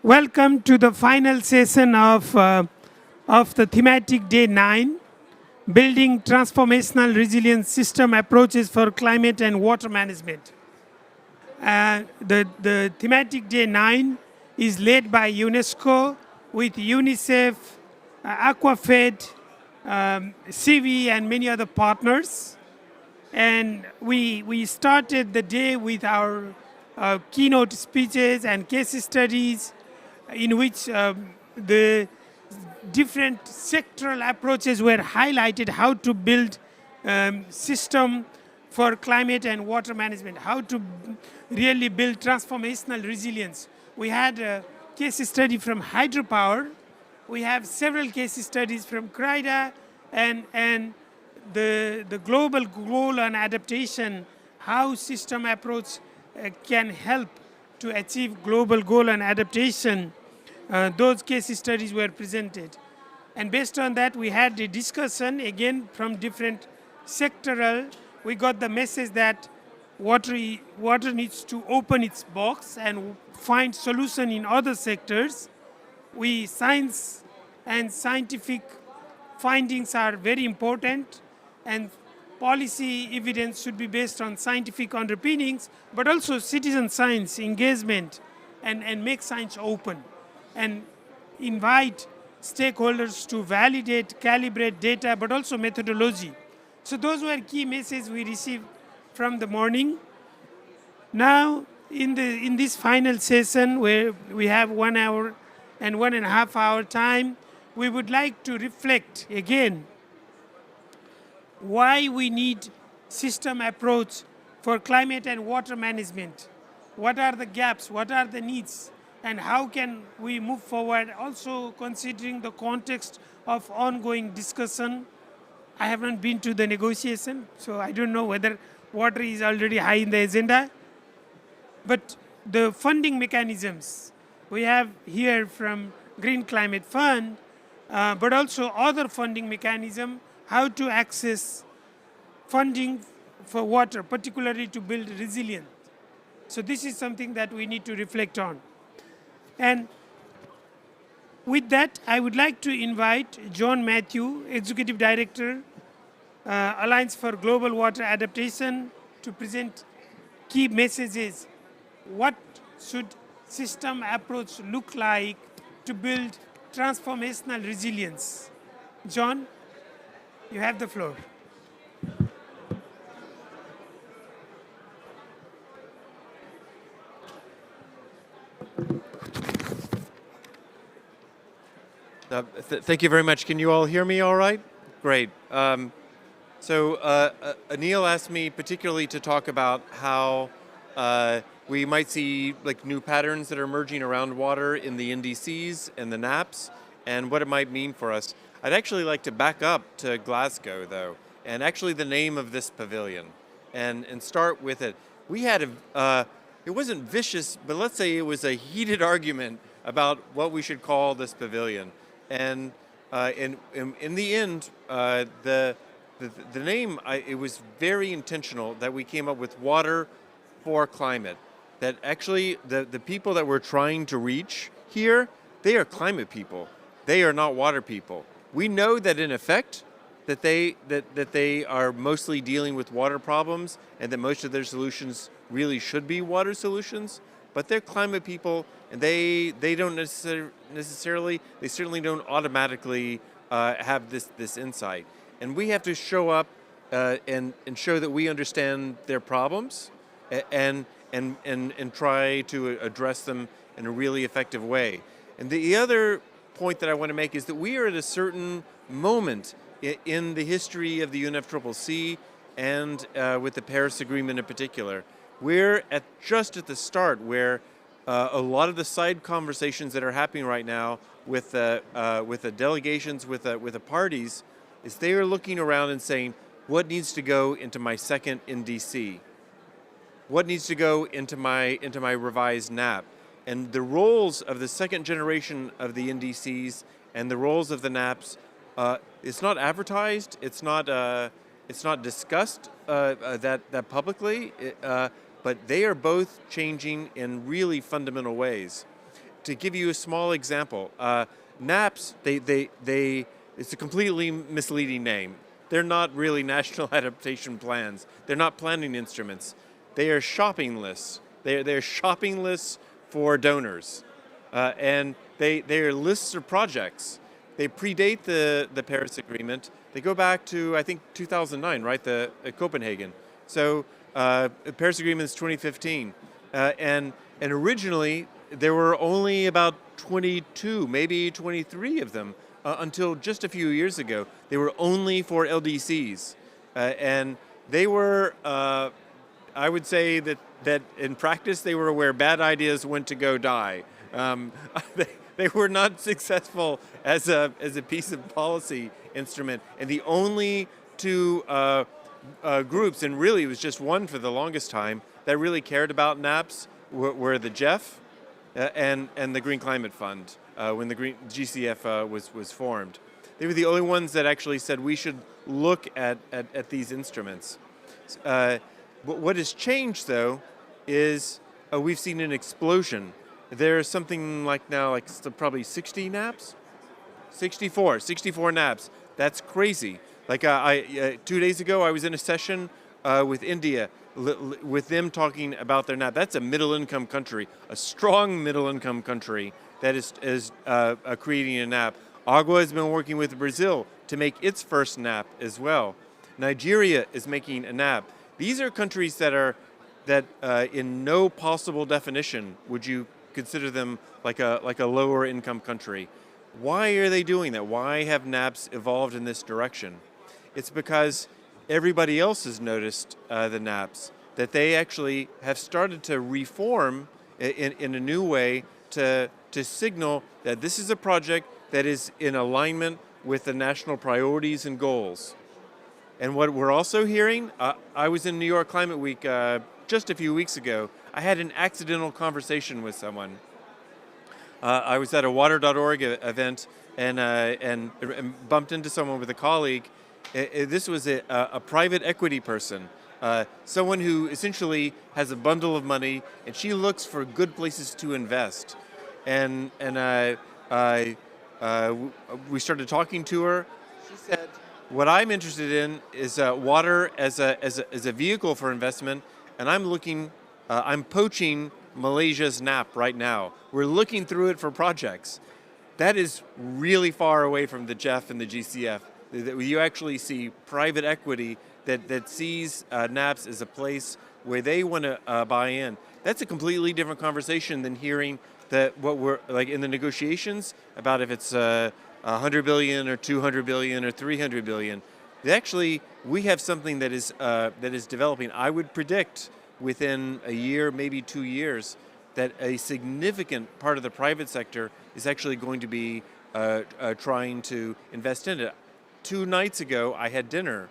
Welcome to the final session of the thematic day 9, Building Transformational Resilience System Approaches for Climate and Water Management. The thematic day 9 is led by UNESCO with UNICEF, Aquafed, CV, and many other partners. And we started the day with our keynote speeches and case studies in which the different sectoral approaches were highlighted, how to build system for climate and water management, how to really build transformational resilience. We had a case study from hydropower. We have several case studies from CRIDA and the global goal on adaptation, how system approach can help to achieve global goal on adaptation. Those case studies were presented. And based on that, we had a discussion, again, from different sectoral. We got the message that water needs to open its box and find solution in other sectors. Science and scientific findings are very important, and policy evidence should be based on scientific underpinnings, but also citizen science engagement and make science open and invite stakeholders to validate, calibrate data, but also methodology. So those were key messages we received from the morning. Now, in this final session, where we have 1 hour and 1.5 hour time, we would like to reflect again why we need system approach for climate and water management. What are the gaps? What are the needs? And how can we move forward? Also considering the context of ongoing discussion. I haven't been to the negotiation, so I don't know whether water is already high in the agenda. But the funding mechanisms we have here from Green Climate Fund, but also other funding mechanism, how to access funding for water, particularly to build resilience. So this is something that we need to reflect on. And with that, I would like to invite John Matthew, Executive Director, Alliance for Global Water Adaptation, to present key messages. What should system approach look like to build transformational resilience? John, you have the floor. Thank you very much. Can you all hear me all right? Great. So Anil asked me particularly to talk about how we might see like new patterns that are emerging around water in the NDCs and the NAPs and what it might mean for us. I'd actually like to back up to Glasgow though, and actually the name of this pavilion and start with it. We had it wasn't vicious, but let's say it was a heated argument about what we should call this pavilion. And in the end, the name, it was very intentional that we came up with Water for Climate. That actually the people that we're trying to reach here, they are climate people. They are not water people. We know that in effect that they are mostly dealing with water problems and that most of their solutions really should be water solutions. But they're climate people, and they don't necessarily, they certainly don't automatically have this insight. And we have to show up and show that we understand their problems and try to address them in a really effective way. And the other point that I want to make is that we are at a certain moment in the history of the UNFCCC and with the Paris Agreement in particular. We're just at the start where a lot of the side conversations that are happening right now with the delegations, with the parties, is they are looking around and saying, what needs to go into my second NDC? What needs to go into my revised NAP? And the roles of the second generation of the NDCs and the roles of the NAPs, it's not advertised, it's not discussed that publicly. But they are both changing in really fundamental ways. to give you a small example, NAPs, it's a completely misleading name. They're not really national adaptation plans. They're not planning instruments. They are shopping lists. They're shopping lists for donors. And they are lists of projects. They predate the Paris Agreement. They go back to, I think, 2009, right, Copenhagen. So the Paris Agreement is 2015. And originally, there were only about 22, maybe 23 of them until just a few years ago. They were only for LDCs. And they were, I would say that in practice, they were where bad ideas went to go die. They were not successful as a piece of policy instrument. And the only two groups, and really it was just one for the longest time, that really cared about NAPs were the GEF and the Green Climate Fund when the Green GCF was formed. They were the only ones that actually said we should look at these instruments. But what has changed, though, is we've seen an explosion. There's something like now, probably 60 NAPs? 64 NAPs. That's crazy. Like 2 days ago, I was in a session with India, with them talking about their NAP. That's a middle-income country, a strong middle-income country that is creating a NAP. Agua has been working with Brazil to make its first NAP as well. Nigeria is making a NAP. These are countries that in no possible definition would you consider them like a lower income country. Why are they doing that? Why have NAPs evolved in this direction? It's because everybody else has noticed the NAPs, that they actually have started to reform in a new way to signal that this is a project that is in alignment with the national priorities and goals. And what we're also hearing, I was in New York Climate Week just a few weeks ago. I had an accidental conversation with someone. I was at a water.org event and bumped into someone with a colleague. This was a private equity person, someone who essentially has a bundle of money, and she looks for good places to invest. And we started talking to her. She said, "What I'm interested in is water as a vehicle for investment, and I'm poaching Malaysia's NAP right now. We're looking through it for projects." That is really far away from the GEF and the GCF. You actually see private equity that sees NAPs as a place where they want to buy in. That's a completely different conversation than hearing that what we're like in the negotiations about if it's 100 billion or 200 billion or 300 billion. Actually, we have something that is developing. I would predict within a year, maybe 2 years, that a significant part of the private sector is actually going to be trying to invest in it. 2 nights ago, I had dinner.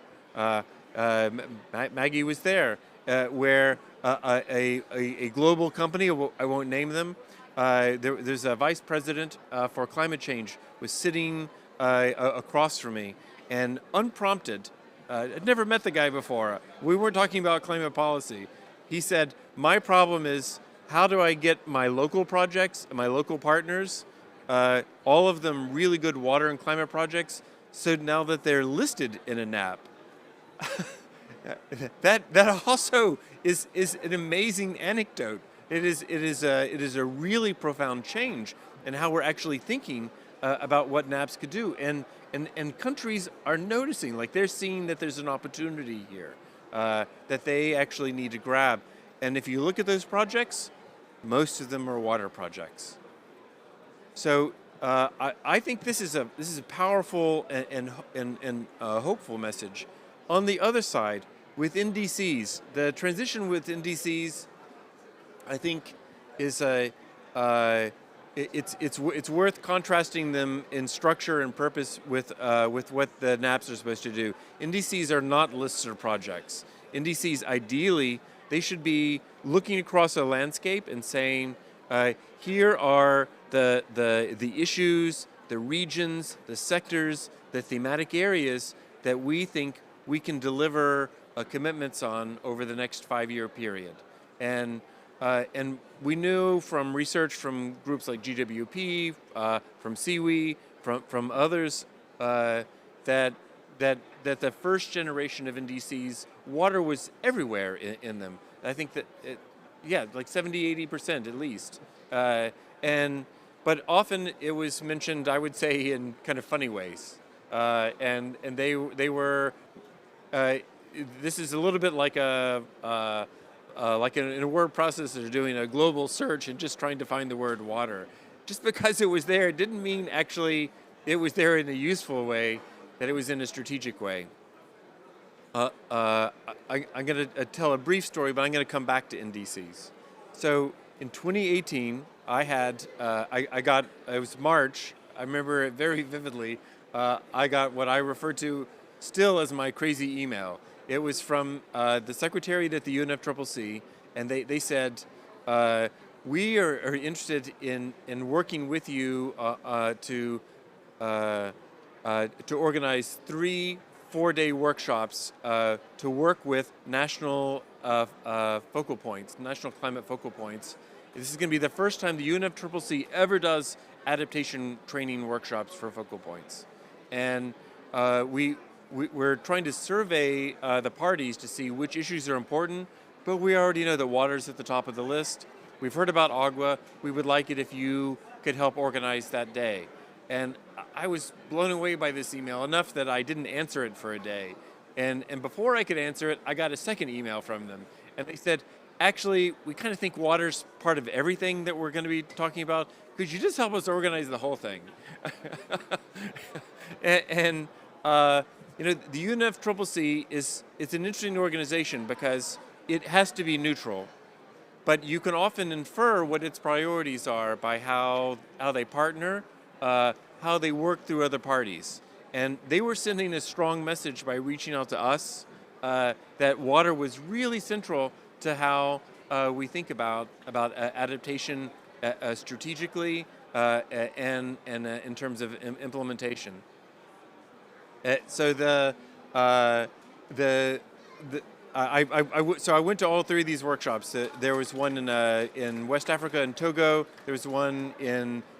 Maggie was there, where a global company, I won't name them, there's a vice president for climate change, was sitting across from me, and unprompted, I'd never met the guy before. We weren't talking about climate policy. He said, "My problem is, how do I get my local projects, my local partners, all of them really good water and climate projects, so now that they're listed in a NAP?" that also is an amazing anecdote. It is a really profound change in how we're actually thinking about what NAPs could do, and countries are noticing, like they're seeing that there's an opportunity here that they actually need to grab. And if you look at those projects, most of them are water projects. So I think this is a powerful and hopeful message. On the other side, with NDCs, the transition with NDCs, I think, is it's worth contrasting them in structure and purpose with what the NAPs are supposed to do. NDCs are not lists of projects. NDCs, ideally, they should be looking across a landscape and saying, here are the issues, the regions, the sectors, the thematic areas that we think we can deliver commitments on over the next 5-year period. And And we knew from research from groups like GWP, from SIWI, from others, that that the first generation of NDCs, water was everywhere in them. I think that, yeah, like 70, 80% at least. And but often it was mentioned, I would say, in kind of funny ways. And they were. Uh, this is a little bit like in a word processor doing a global search and just trying to find the word water. Just because it was there didn't mean actually it was there in a useful way, that it was in a strategic way. I'm going to tell a brief story, but I'm going to come back to NDCs. So in 2018, I had, I got, it was March, I remember it very vividly. I got what I refer to still as my crazy email. It was from the secretariat at the UNFCCC, and they said, we are interested in working with you to organize 3 4-day workshops to work with national focal points, national climate focal points. This is going to be the first time the UNFCCC ever does adaptation training workshops for focal points. And we're trying to survey the parties to see which issues are important, but we already know that water's at the top of the list. We've heard about agua. We would like it if you could help organize that day. And I was blown away by this email enough that I didn't answer it for a day. And before I could answer it, I got a second email from them. And they said, actually, we kind of think water's part of everything that we're going to be talking about. Could you just help us organize the whole thing? and you know, the UNFCCC it's an interesting organization because it has to be neutral. But you can often infer what its priorities are by how they partner, how they work through other parties. And they were sending a strong message by reaching out to us that water was really central to how we think about adaptation strategically and in terms of implementation. So so I went to all 3 of these workshops. There was one in West Africa in Togo. There was one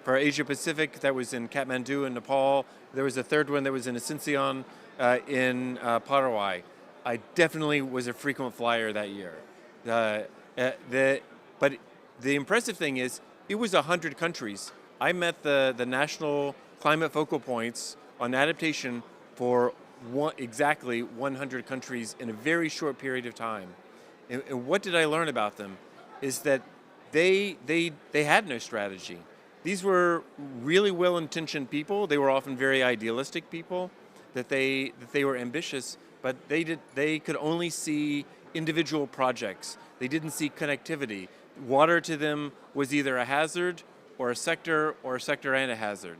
for Asia Pacific that was in Kathmandu in Nepal. There was a third one that was in Asuncion in Paraguay. I definitely was a frequent flyer that year. But the impressive thing is, it was 100 countries. I met the national climate focal points on adaptation for exactly 100 countries in a very short period of time. And what did I learn about them? Is that they had no strategy. These were really well-intentioned people. They were often very idealistic people. That they were ambitious, but they could only see individual projects. They didn't see connectivity. Water to them was either a hazard or a sector and a hazard.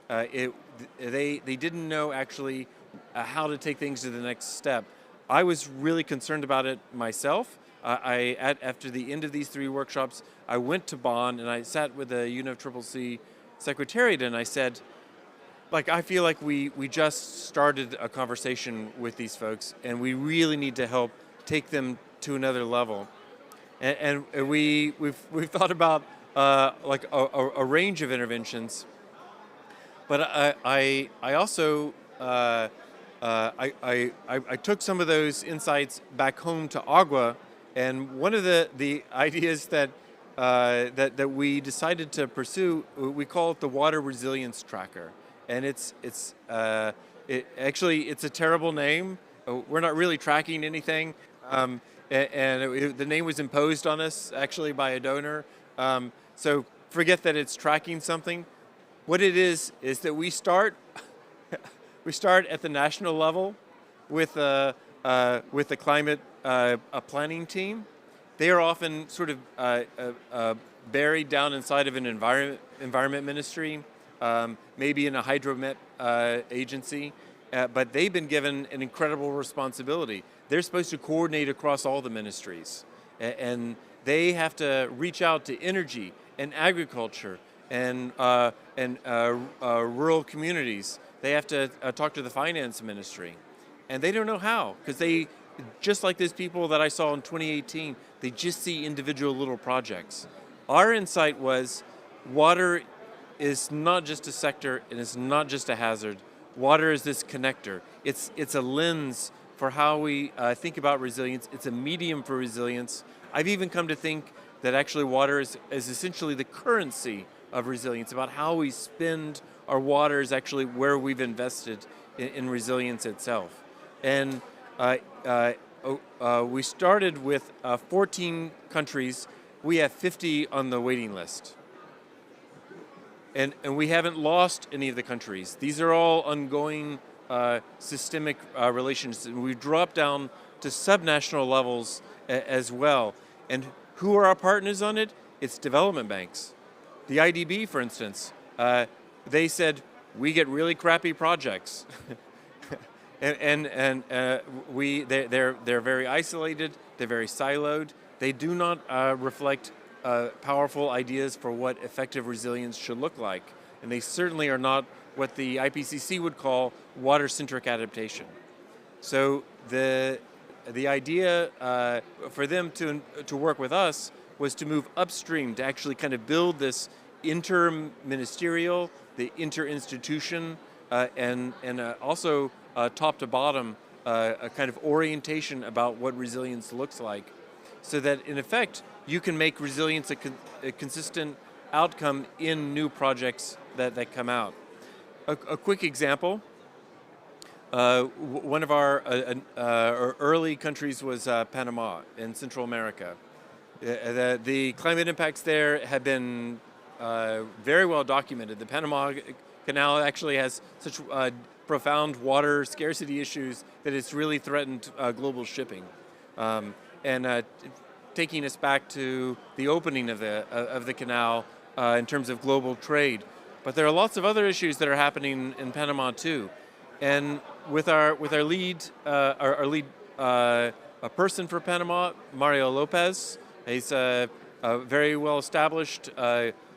They didn't know actually how to take things to the next step. I was really concerned about it myself. After the end of these 3 workshops, I went to Bonn and I sat with the UNFCCC secretariat and I said, like, I feel like we just started a conversation with these folks and we really need to help take them to another level. And we've thought about like a range of interventions, but I also I took some of those insights back home to Agua, and one of the ideas that we decided to pursue, we call it the Water Resilience Tracker, and it's a terrible name. We're not really tracking anything, the name was imposed on us actually by a donor. So forget that it's tracking something. What it is that we start. We start at the national level with the climate planning team. They are often sort of buried down inside of an environment ministry, maybe in a hydromet agency, but they've been given an incredible responsibility. They're supposed to coordinate across all the ministries, and they have to reach out to energy and agriculture and rural communities. They have to talk to the finance ministry, and they don't know how because they just like those people that I saw in 2018, they just see individual little projects. Our insight was water is not just a sector and it's not just a hazard. Water is this connector. It's a lens for how we think about resilience. It's a medium for resilience. I've even come to think that actually water is essentially the currency of resilience. About how we spend our water is actually where we've invested in resilience itself. And we started with 14 countries. We have 50 on the waiting list. And we haven't lost any of the countries. These are all ongoing systemic relations. And we've dropped down to subnational levels as well. And who are our partners on it? It's development banks. The IDB, for instance, they said, we get really crappy projects. they're very isolated, they're very siloed. They do not reflect powerful ideas for what effective resilience should look like. And they certainly are not what the IPCC would call water-centric adaptation. So the idea for them to work with us was to move upstream, to actually kind of build this inter-ministerial, the inter-institution, and also top to bottom, a kind of orientation about what resilience looks like, so that in effect you can make resilience a consistent outcome in new projects that come out. A quick example, one of our early countries was Panama in Central America. The climate impacts there have been very well documented. The Panama Canal actually has such profound water scarcity issues that it's really threatened global shipping. Taking us back to the opening of the canal in terms of global trade. But there are lots of other issues that are happening in Panama too. And with our lead a person for Panama, Mario Lopez, he's very well established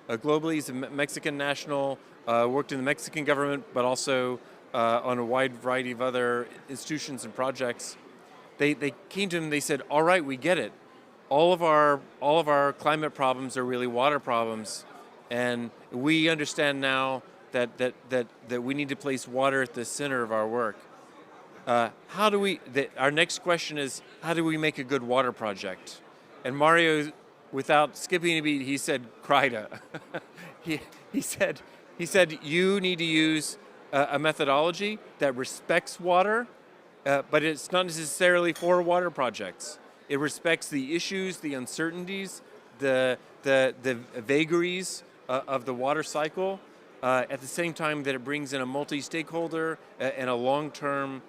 globally. He's a Mexican national, worked in the Mexican government, but also on a wide variety of other institutions and projects. They came to him and they said, all right, we get it. All of our climate problems are really water problems, and we understand now that we need to place water at the center of our work. Our next question is, how do we make a good water project? And Mario, without skipping a beat, he said, CRIDA. he said, you need to use a methodology that respects water, but it's not necessarily for water projects. It respects the issues, the uncertainties, the vagaries of the water cycle, at the same time that it brings in a multi-stakeholder and a long-term,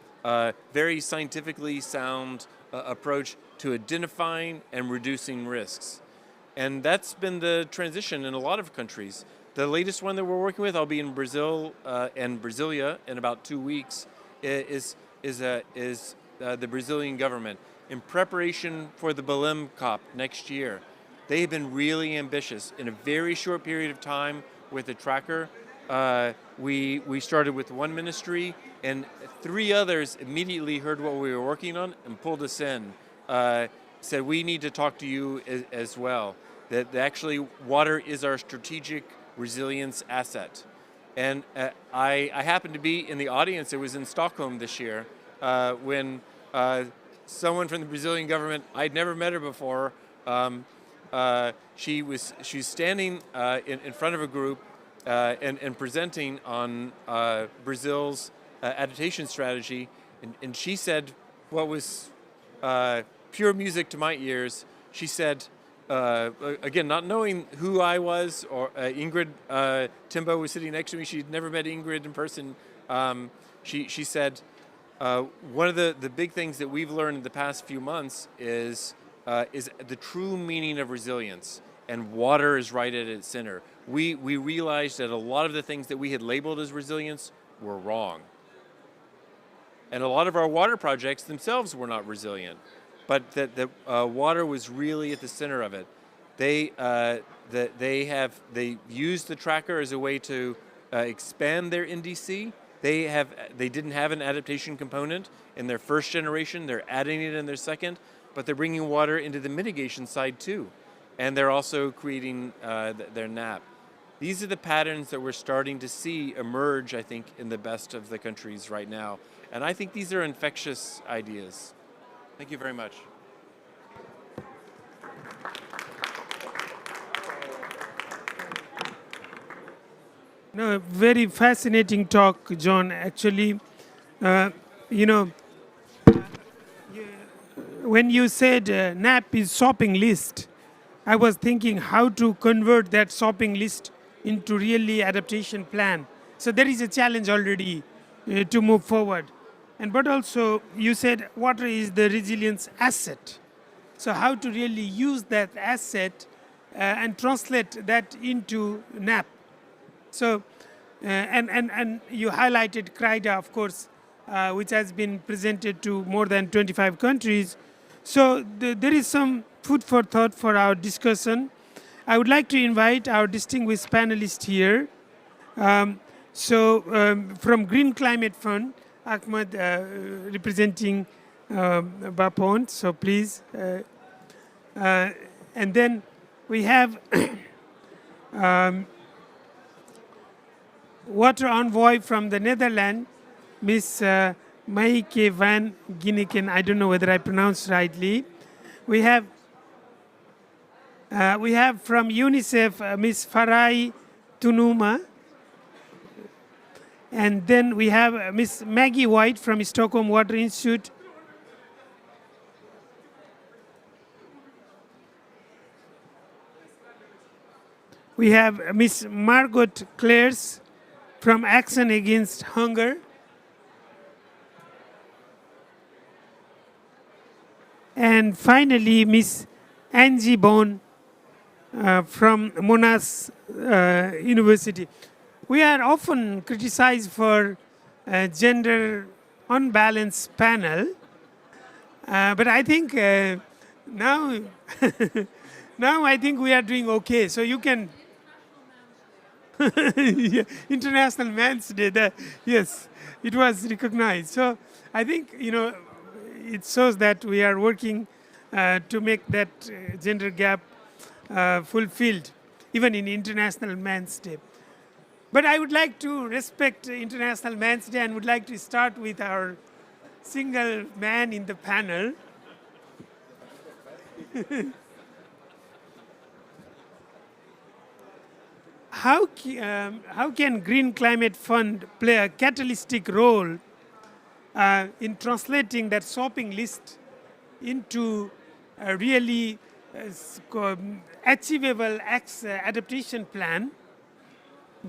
very scientifically sound approach to identifying and reducing risks. And that's been the transition in a lot of countries. The latest one that we're working with, I'll be in Brazil and Brasilia in about 2 weeks, is the Brazilian government. In preparation for the Belém COP next year, they've been really ambitious. In a very short period of time with the tracker, we started with one ministry, and 3 others immediately heard what we were working on and pulled us in. Said, we need to talk to you as well. That actually water is our strategic resilience asset. And I happened to be in the audience. It was in Stockholm this year when someone from the Brazilian government, I'd never met her before, she's standing in front of a group and presenting on Brazil's adaptation strategy, and she said what was pure music to my ears. She said, again, not knowing who I was, or Ingrid Timbo was sitting next to me. She'd never met Ingrid in person. She said, one of the big things that we've learned in the past few months is the true meaning of resilience, and water is right at its center. We realized that a lot of the things that we had labeled as resilience were wrong. And a lot of our water projects themselves were not resilient, but that water was really at the center of it. They used the tracker as a way to expand their NDC. they didn't have an adaptation component in their first generation. They're adding it in their second, but they're bringing water into the mitigation side too, and they're also creating their NAP. These are the patterns that we're starting to see emerge, I think, in the best of the countries right now. And I think these are infectious ideas. Thank you very much. No, very fascinating talk, John. Actually, you know, when you said NAP is shopping list, I was thinking how to convert that shopping list into really adaptation plan. So there is a challenge already to move forward. And but also you said water is the resilience asset. So how to really use that asset and translate that into NAP. So and you highlighted CRIDA, of course, which has been presented to more than 25 countries. So there is some food for thought for our discussion. I would like to invite our distinguished panelists here. From Green Climate Fund, Ahmed representing Bapon, so please. And then we have Water Envoy from the Netherlands, Miss Maaike van Ginneken. I don't know whether I pronounced rightly. We have from UNICEF Miss Farai Tunuma. And then we have Miss Maggie White from Stockholm Water Institute. We have Miss Margot Clares from Action Against Hunger. And finally, Miss Angie Bone from Monash University. We are often criticized for gender unbalanced panel, but I think now, now I think we are doing okay. So you can, yeah, International Men's Day. Yes, it was recognized. So I think it shows that we are working to make that gender gap fulfilled, even in International Men's Day. But I would like to respect International Men's Day and would like to start with our single man in the panel. How can Green Climate Fund play a catalytic role in translating that shopping list into a really achievable adaptation plan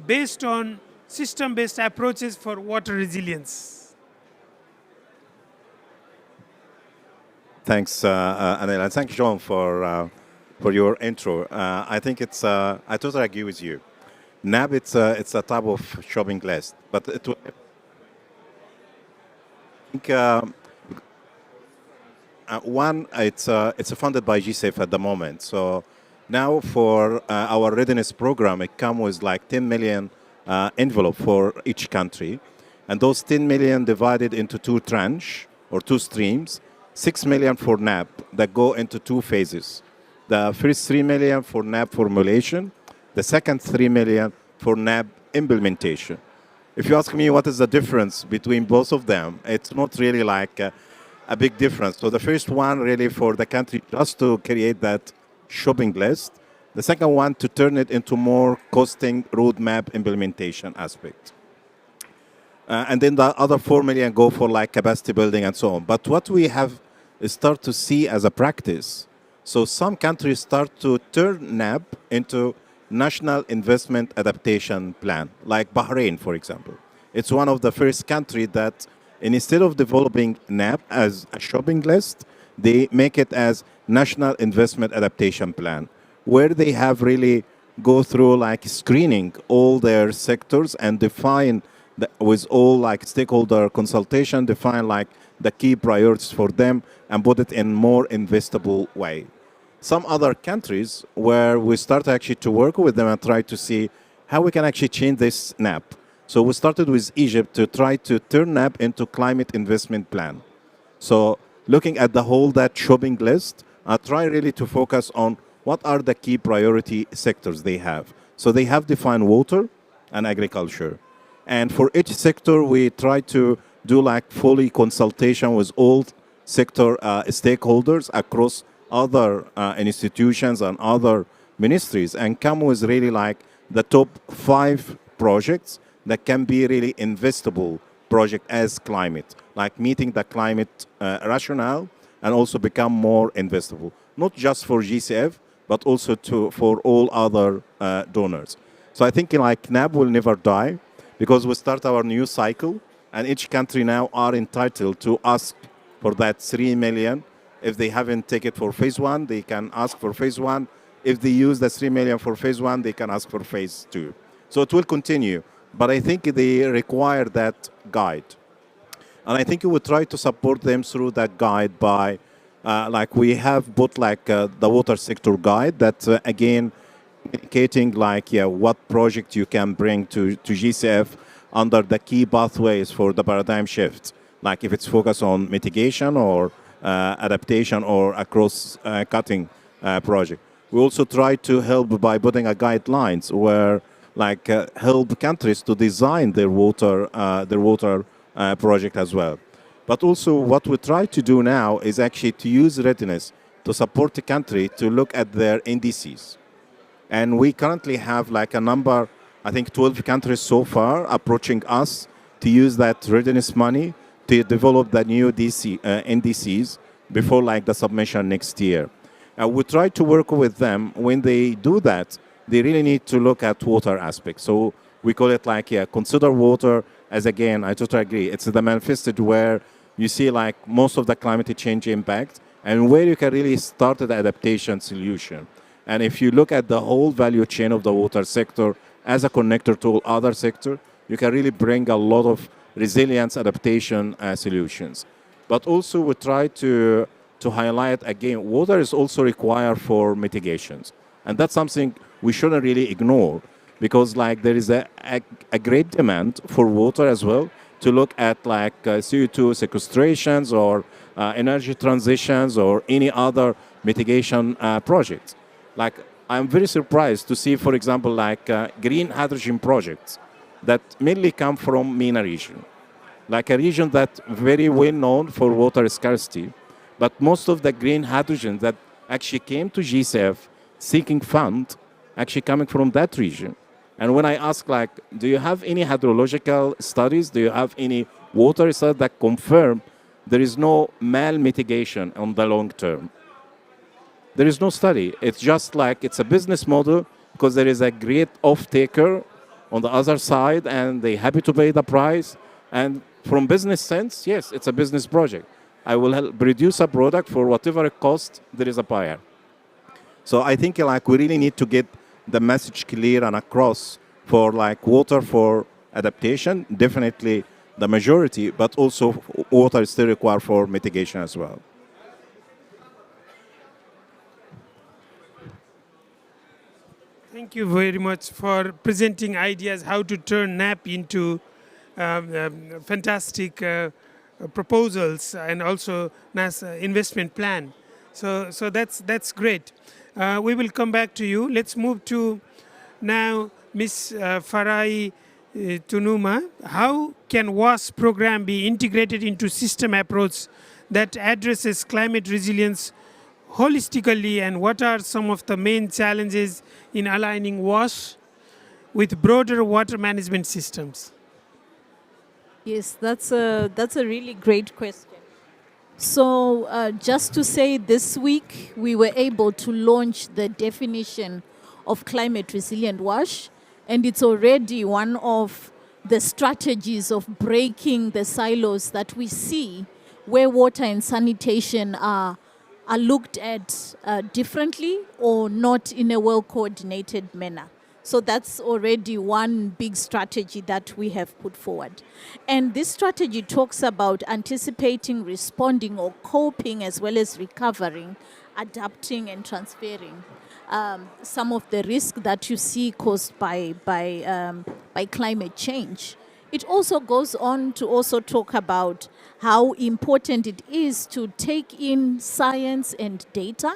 based on system-based approaches for water resilience? Thanks, Anil, and thanks, John, for your intro. I think it's I totally agree with you. NAB, it's a type of shopping list, but it will. I think one, it's funded by GSAFE at the moment. So now for our readiness program, it comes with like 10 million envelope for each country. And those 10 million divided into two tranches or two streams, 6 million for NAP that go into two phases. The first 3 million for NAP formulation, the second 3 million for NAP implementation. If you ask me what is the difference between both of them, it's not really like a big difference. So the first one really for the country just to create that shopping list. The second one to turn it into more costing roadmap implementation aspect. And then the other 4 million go for like capacity building and so on. But what we have start to see as a practice, so some countries start to turn NAP into National Investment Adaptation Plan, like Bahrain, for example. It's one of the first countries that instead of developing NAP as a shopping list, they make it as National Investment Adaptation Plan, where they have really go through like screening all their sectors and define with all like stakeholder consultation, define like the key priorities for them and put it in more investable way. Some other countries where we start actually to work with them and try to see how we can actually change this NAP. So we started with Egypt to try to turn NAP into climate investment plan. So looking at the whole that shopping list, I try really to focus on what are the key priority sectors they have. So they have defined water and agriculture. And for each sector, we try to do like fully consultation with all sector stakeholders across other institutions and other ministries and come with really like the top 5 projects that can be really investable project as climate, like meeting the climate rationale and also become more investable, not just for GCF, but also for all other donors. So I think like NAB will never die because we start our new cycle and each country now are entitled to ask for that 3 million. If they haven't taken it for phase 1, they can ask for phase 1. If they use the 3 million for phase 1, they can ask for phase 2. So it will continue. But I think they require that guide. And I think we will try to support them through that guide by, like we have put like the water sector guide that again, indicating like what project you can bring to GCF under the key pathways for the paradigm shift. Like if it's focused on mitigation or adaptation or across cutting project. We also try to help by putting a guidelines where like help countries to design their water project as well. But also what we try to do now is actually to use readiness to support the country to look at their NDCs. And we currently have like a number, I think 12 countries so far approaching us to use that readiness money to develop the new NDCs before like the submission next year. We try to work with them. When they do that, they really need to look at water aspects. So we call it like, consider water as, again, I totally agree. It's the manifested where you see like most of the climate change impact and where you can really start the adaptation solution. And if you look at the whole value chain of the water sector as a connector to all other sectors, you can really bring a lot of resilience adaptation solutions. But also we try to highlight again, water is also required for mitigations. And that's something we shouldn't really ignore because like there is a great demand for water as well to look at like CO2 sequestrations or energy transitions or any other mitigation projects. Like I'm very surprised to see, for example, like green hydrogen projects that mainly come from MENA region, like a region that's very well known for water scarcity, but most of the green hydrogen that actually came to GCF seeking fund actually coming from that region. And when I ask like, do you have any hydrological studies? Do you have any water studies that confirm there is no mal-mitigation on the long term? There is no study. It's just like it's a business model because there is a great off-taker on the other side and they're happy to pay the price. And from business sense, yes, it's a business project. I will help produce a product for whatever it costs, there is a buyer. So I think like we really need to get the message clear and across for like water for adaptation, definitely the majority, but also water is still required for mitigation as well. Thank you very much for presenting ideas how to turn NAP into fantastic proposals and also NASA investment plan. So that's great. We will come back to you. Let's move to now Ms. Farai Tunuma. How can WAS program be integrated into system approach that addresses climate resilience holistically, and what are some of the main challenges in aligning WAS with broader water management systems? Yes, that's a really great question. So just to say, this week we were able to launch the definition of climate resilient WASH, and it's already one of the strategies of breaking the silos that we see where water and sanitation are looked at differently or not in a well-coordinated manner. So that's already one big strategy that we have put forward. And this strategy talks about anticipating, responding, or coping, as well as recovering, adapting, and transferring. some of the risk that you see caused by climate change. It also goes on to also talk about how important it is to take in science and data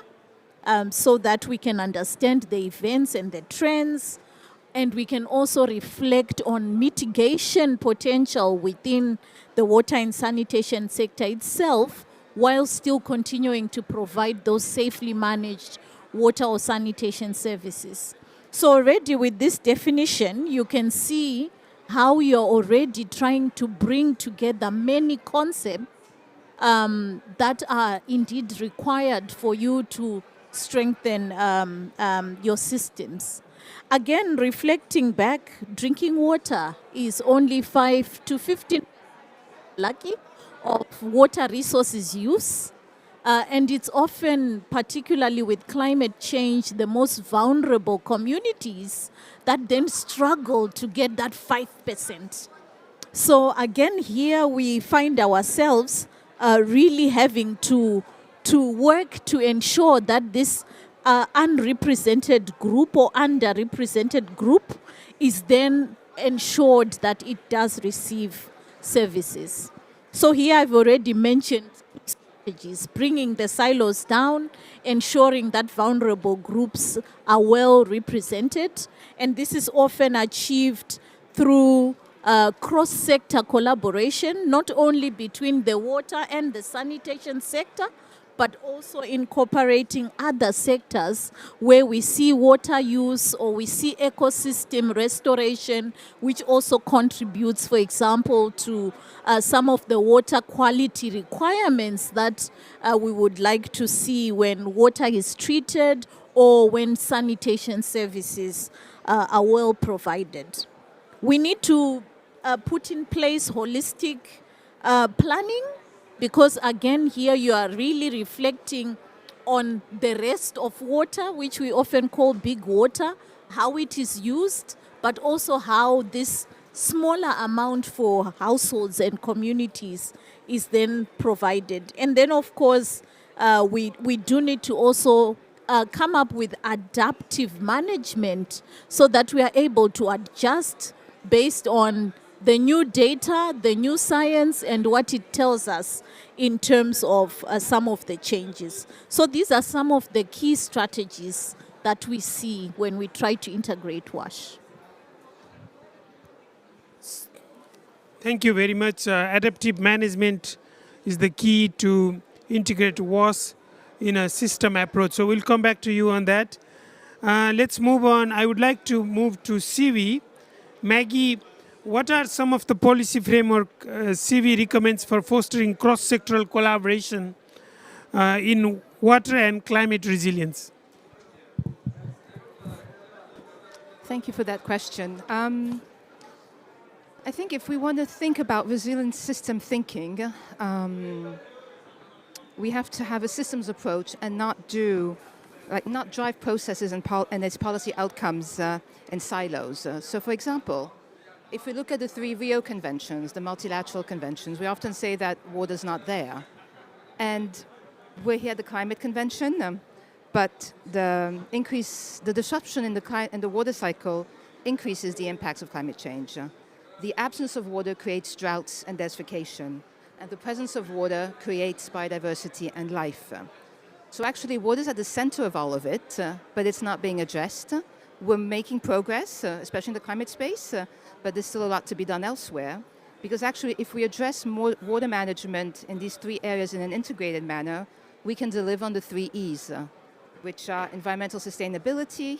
so that we can understand the events and the trends, and we can also reflect on mitigation potential within the water and sanitation sector itself, while still continuing to provide those safely managed water or sanitation services. So already with this definition, you can see how you're already trying to bring together many concepts that are indeed required for you to strengthen your systems. Again, reflecting back, drinking water is only 5 to 15 lucky of water resources use. And it's often, particularly with climate change, the most vulnerable communities that then struggle to get that 5%. So again, here we find ourselves really having to work to ensure that this unrepresented group or underrepresented group is then ensured that it does receive services. So here I've already mentioned strategies, bringing the silos down, ensuring that vulnerable groups are well represented, and this is often achieved through cross-sector collaboration, not only between the water and the sanitation sector, but also incorporating other sectors where we see water use or we see ecosystem restoration, which also contributes, for example, to some of the water quality requirements that we would like to see when water is treated or when sanitation services are well provided. We need to put in place holistic planning, because again, here you are really reflecting on the rest of water, which we often call big water, how it is used, but also how this smaller amount for households and communities is then provided. And then, of course, we do need to also come up with adaptive management so that we are able to adjust based on the new data, the new science, and what it tells us in terms of some of the changes. So these are some of the key strategies that we see when we try to integrate WASH. Thank you very much. Adaptive management is the key to integrate WASH in a system approach. So we'll come back to you on that. Let's move on. I would like to move to CV. Maggie, what are some of the policy framework CV recommends for fostering cross-sectoral collaboration in water and climate resilience? Thank you for that question. I think if we want to think about resilient system thinking, we have to have a systems approach and not drive processes and its policy outcomes in silos. So, for example, if we look at the 3 Rio conventions, the multilateral conventions, we often say that water's not there. And we're here at the climate convention, but the disruption in the water cycle increases the impacts of climate change. The absence of water creates droughts and desertification, and the presence of water creates biodiversity and life. So actually, water is at the center of all of it, but it's not being addressed. We're making progress, especially in the climate space, but there's still a lot to be done elsewhere. Because actually, if we address more water management in these 3 areas in an integrated manner, we can deliver on the 3 E's, which are environmental sustainability,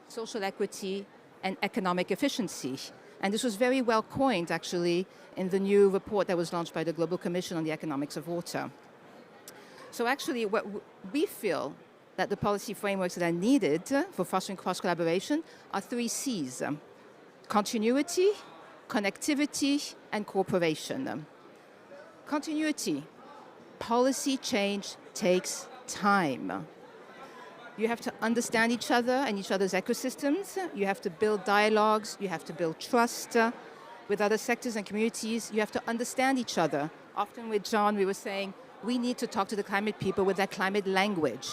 social equity, and economic efficiency. And this was very well coined, actually, in the new report that was launched by the Global Commission on the Economics of Water. So actually, what we feel that the policy frameworks that are needed for fostering cross-collaboration are 3 C's: continuity, connectivity, and cooperation. Continuity. Policy change takes time. You have to understand each other and each other's ecosystems. You have to build dialogues. You have to build trust with other sectors and communities. You have to understand each other. Often with John, we were saying, we need to talk to the climate people with their climate language.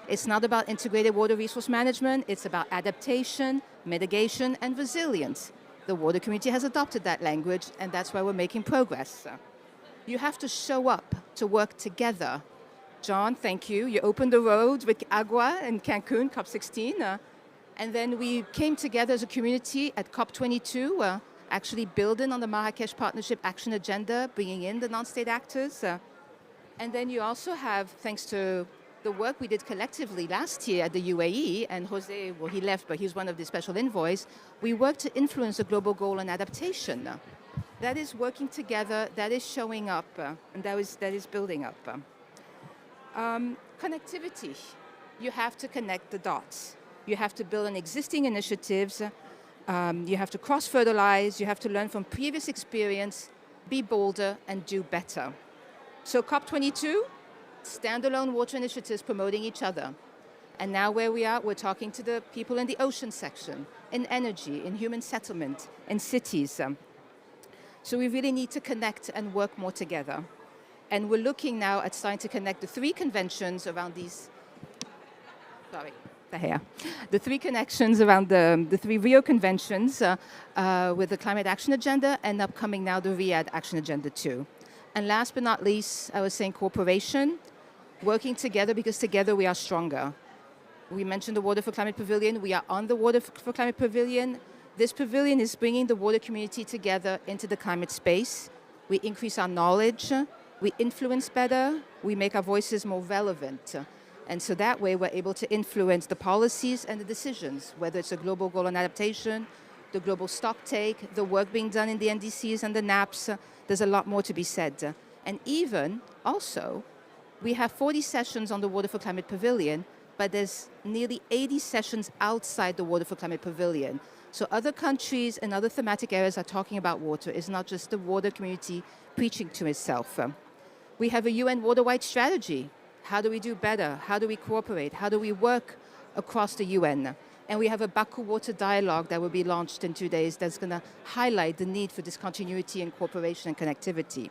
It's not about integrated water resource management, it's about adaptation, mitigation, and resilience. The water community has adopted that language, and that's why we're making progress. You have to show up to work together. John, thank you. You opened the road with Agua in Cancun, COP16. And then we came together as a community at COP22, actually building on the Marrakesh Partnership Action Agenda, bringing in the non-state actors. And then you also have, thanks to the work we did collectively last year at the UAE, and Jose, well, he left, but he's one of the special envoys, we worked to influence the global goal on adaptation. That is working together, that is showing up, and that is building up. Connectivity. You have to connect the dots. You have to build on existing initiatives. You have to cross-fertilize. You have to learn from previous experience, be bolder, and do better. So COP22, standalone water initiatives promoting each other. And now where we are, we're talking to the people in the ocean section, in energy, in human settlement, in cities. So we really need to connect and work more together. And we're looking now at starting to connect the three conventions around these, the three connections around the three Rio conventions with the Climate Action Agenda and upcoming now the Riyadh Action Agenda 2. And last but not least, I was saying cooperation, working together because together we are stronger. We mentioned the Water for Climate Pavilion. We are on the Water for Climate Pavilion. This pavilion is bringing the water community together into the climate space. We increase our knowledge, we influence better, we make our voices more relevant. And so that way we're able to influence the policies and the decisions, whether it's a global goal on adaptation, the global stock take, the work being done in the NDCs and the NAPs. There's a lot more to be said. And even also, we have 40 sessions on the Water for Climate Pavilion, but there's nearly 80 sessions outside the Water for Climate Pavilion. So other countries and other thematic areas are talking about water. It's not just the water community preaching to itself. We have a UN water-wide strategy. How do we do better? How do we cooperate? How do we work across the UN? And we have a Baku Water Dialogue that will be launched in 2 days that's going to highlight the need for this continuity and cooperation and connectivity.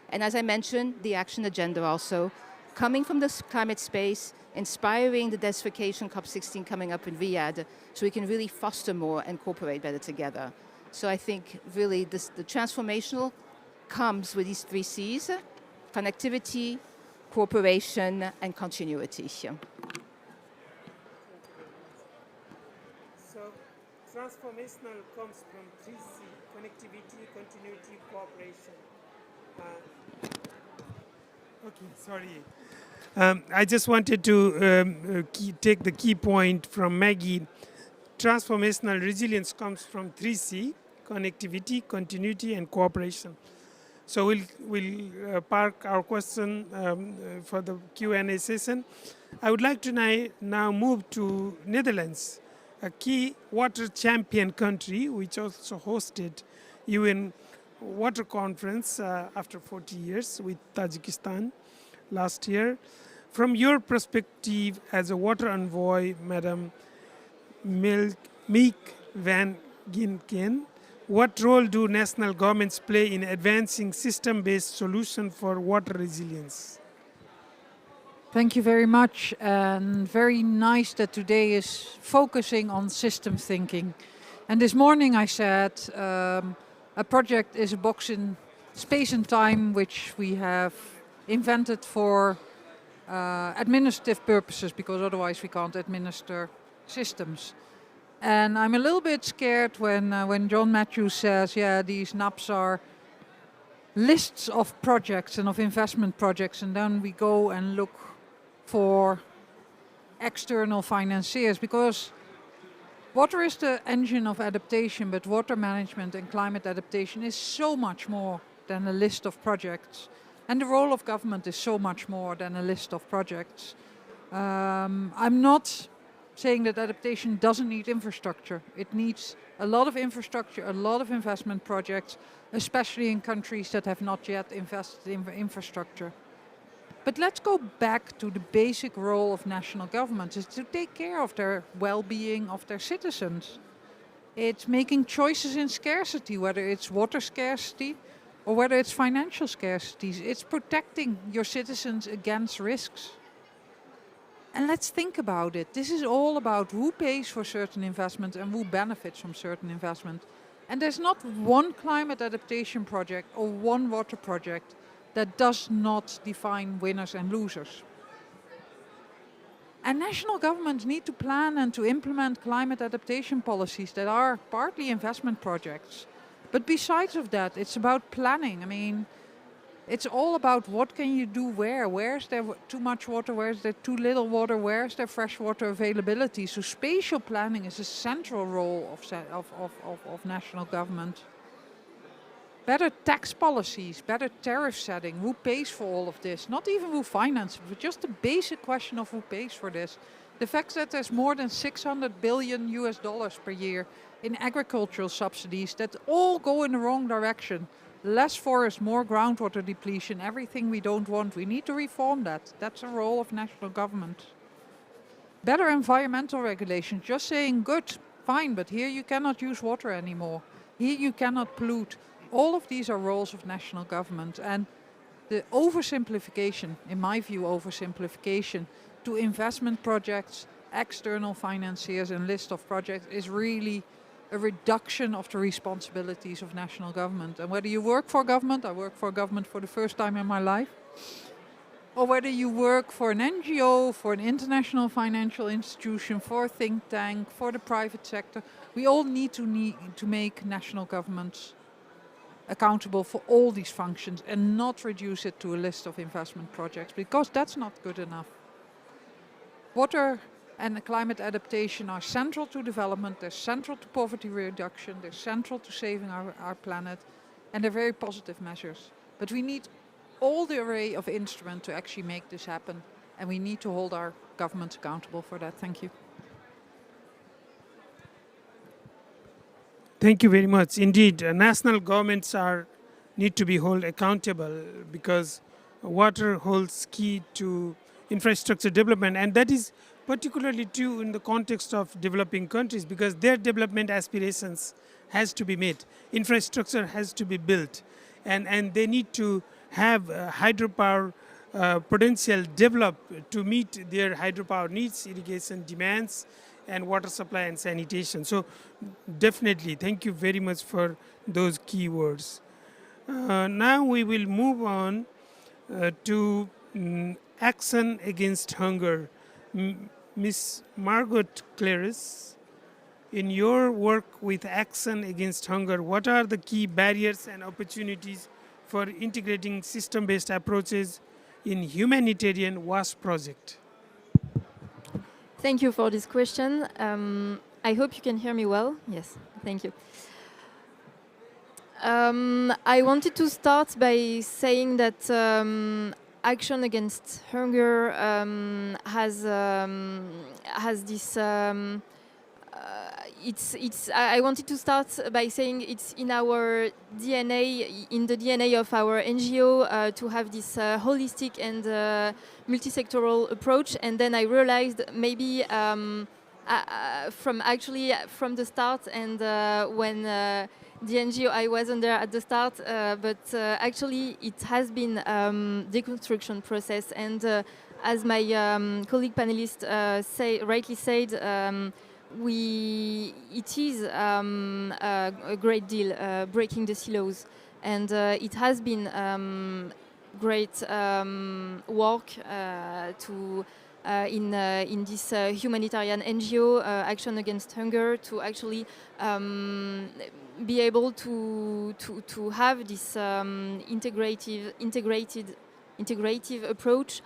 And as I mentioned, the action agenda also, coming from the climate space, inspiring the desertification COP16 coming up in Riyadh, so we can really foster more and cooperate better together. So I think really the transformational comes with these three C's: connectivity, cooperation, and continuity. So transformational comes from 3C: connectivity, continuity, cooperation. Okay, sorry. I just wanted to take the key point from Maggie. Transformational resilience comes from 3C: connectivity, continuity, and cooperation. So we'll park our question for the Q&A session. I would like to now move to Netherlands, a key water champion country, which also hosted UN Water Conference after 40 years with Tajikistan last year. From your perspective as a water envoy, Madam Miek van Ginken, what role do national governments play in advancing system-based solutions for water resilience? Thank you very much, and very nice that today is focusing on system thinking. And this morning I said a project is a box in space and time which we have invented for administrative purposes, because otherwise we can't administer systems. And I'm a little bit scared when John Matthews says, yeah, these NAPs are lists of projects and of investment projects, and then we go and look for external financiers, because water is the engine of adaptation, but water management and climate adaptation is so much more than a list of projects. And the role of government is so much more than a list of projects. I'm not saying that adaptation doesn't need infrastructure. It needs a lot of infrastructure, a lot of investment projects, especially in countries that have not yet invested in infrastructure. But let's go back to the basic role of national governments, is to take care of their well-being of their citizens. It's making choices in scarcity, whether it's water scarcity or whether it's financial scarcity. It's protecting your citizens against risks. And let's think about it. This is all about who pays for certain investment and who benefits from certain investment. And there's not one climate adaptation project or one water project that does not define winners and losers. And national governments need to plan and to implement climate adaptation policies that are partly investment projects. But besides of that, it's about planning. I mean, it's all about what can you do where. Where's there too much water? Where's there too little water? Where's there fresh water availability? So spatial planning is a central role of national government. Better tax policies, better tariff setting. Who pays for all of this? Not even who finances, but just the basic question of who pays for this. The fact that there's more than 600 billion US dollars per year in agricultural subsidies that all go in the wrong direction. Less forest, more groundwater depletion, everything we don't want. We need to reform that. That's a role of national government. Better environmental regulation, just saying good, fine, but here you cannot use water anymore. Here you cannot pollute. All of these are roles of national government, and the oversimplification, in my view, oversimplification to investment projects, external financiers and list of projects is really a reduction of the responsibilities of national government. And whether you work for government, I work for government for the first time in my life, or whether you work for an NGO, for an international financial institution, for a think tank, for the private sector, we all need to make national governments accountable for all these functions and not reduce it to a list of investment projects, because that's not good enough. Water and climate adaptation are central to development, they're central to poverty reduction, they're central to saving our planet, and they're very positive measures. But we need all the array of instruments to actually make this happen, and we need to hold our governments accountable for that. Thank you. Thank you very much. Indeed, national governments need to be held accountable because water holds key to infrastructure development, and that is particularly true in the context of developing countries because their development aspirations has to be met. Infrastructure has to be built, and they need to have hydropower potential developed to meet their hydropower needs, irrigation demands, and water supply and sanitation. So definitely, thank you very much for those keywords. Now we will move on to action against hunger. Ms. Margot Claris, in your work with action against hunger, what are the key barriers and opportunities for integrating system-based approaches in humanitarian WASP project? Thank you for this question. I hope you can hear me well. Yes, thank you. I wanted to start by saying that action against hunger has this. I wanted to start by saying it's in our DNA, in the DNA of our NGO, to have this holistic and multi-sectoral approach. And then I realized maybe from the start and when the NGO I was under at the start, but actually it has been deconstruction process. And as my colleague panelist rightly said, it is a great deal breaking the silos, and it has been great work to in this humanitarian NGO Action Against Hunger to actually be able to have this integrative approach.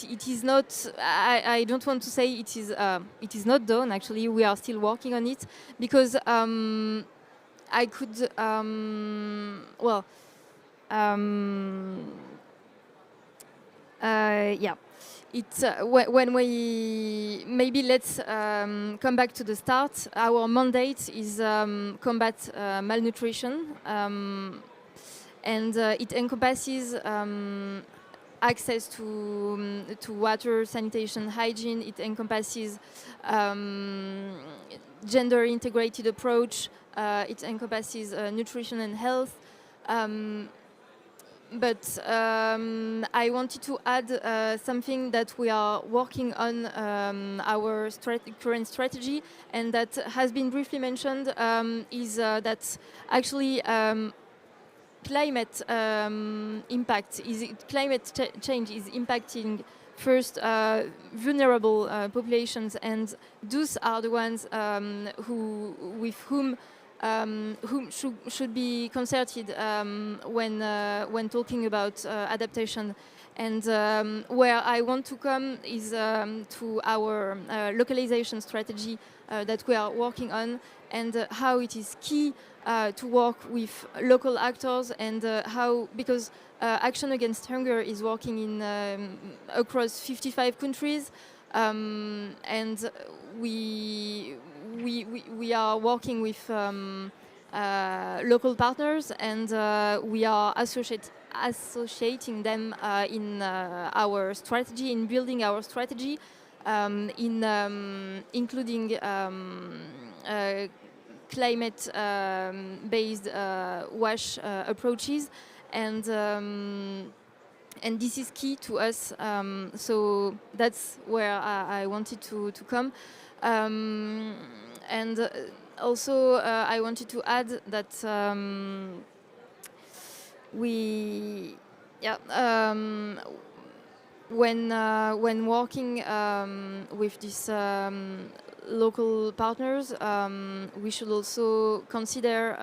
It is not. I don't want to say it is not done. Actually, we are still working on it because I could. Yeah. It's when we maybe let's come back to the start. Our mandate is combat malnutrition. And it encompasses access to water, sanitation, hygiene. It encompasses gender-integrated approach. It encompasses nutrition and health. but I wanted to add something that we are working on our current strategy, and that has been briefly mentioned, is that actually climate change is impacting first vulnerable populations, and those are the ones whom should be concerted when talking about adaptation. And where I want to come is to our localization strategy that we are working on, and how it is key to work with local actors, and how, because Action Against Hunger is working in across 55 countries, and we are working with local partners, and we are associating them in our strategy, in building our strategy, including climate-based WASH approaches, and this is key to us. So that's where I wanted to come. And also, I wanted to add that when working with these local partners, we should also consider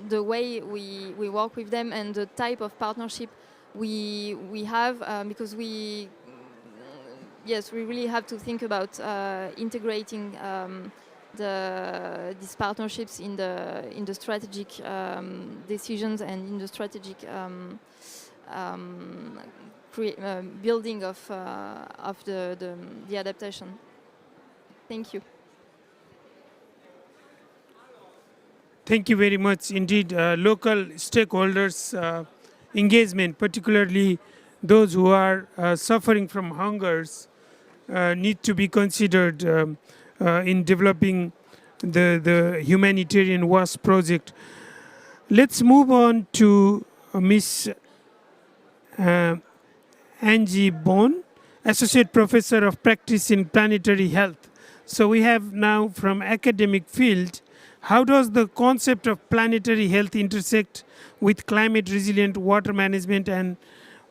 the way we work with them, and the type of partnership we have, because we really have to think about integrating these partnerships in the strategic decisions, and in the strategic building of the adaptation. Thank you. Thank you very much. Indeed, local stakeholders' engagement, particularly those who are suffering from hungers, need to be considered in developing the humanitarian WAS project. Let's move on to Ms. Angie Bone, Associate Professor of Practice in Planetary Health. So we have now from academic field, how does the concept of planetary health intersect with climate resilient water management, and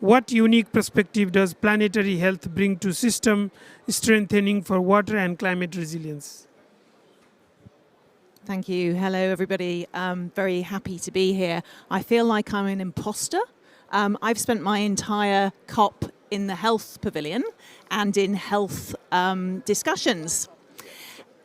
what unique perspective does planetary health bring to system strengthening for water and climate resilience? Thank you. Hello, everybody. I'm very happy to be here. I feel like I'm an imposter. I've spent my entire COP in the health pavilion and in health discussions.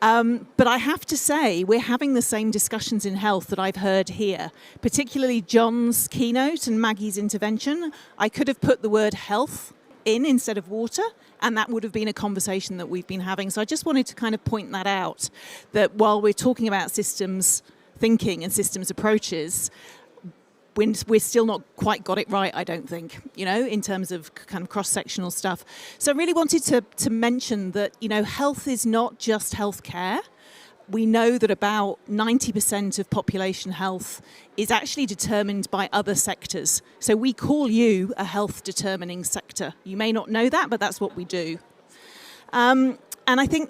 But I have to say, we're having the same discussions in health that I've heard here, particularly John's keynote and Maggie's intervention. I could have put the word health in instead of water, and that would have been a conversation that we've been having. So I just wanted to kind of point that out, that while we're talking about systems thinking and systems approaches, we're still not quite got it right, I don't think, in terms of kind of cross-sectional stuff. So I really wanted to mention that, health is not just healthcare. We know that about 90% of population health is actually determined by other sectors. So we call you a health determining sector. You may not know that, but that's what we do. And I think,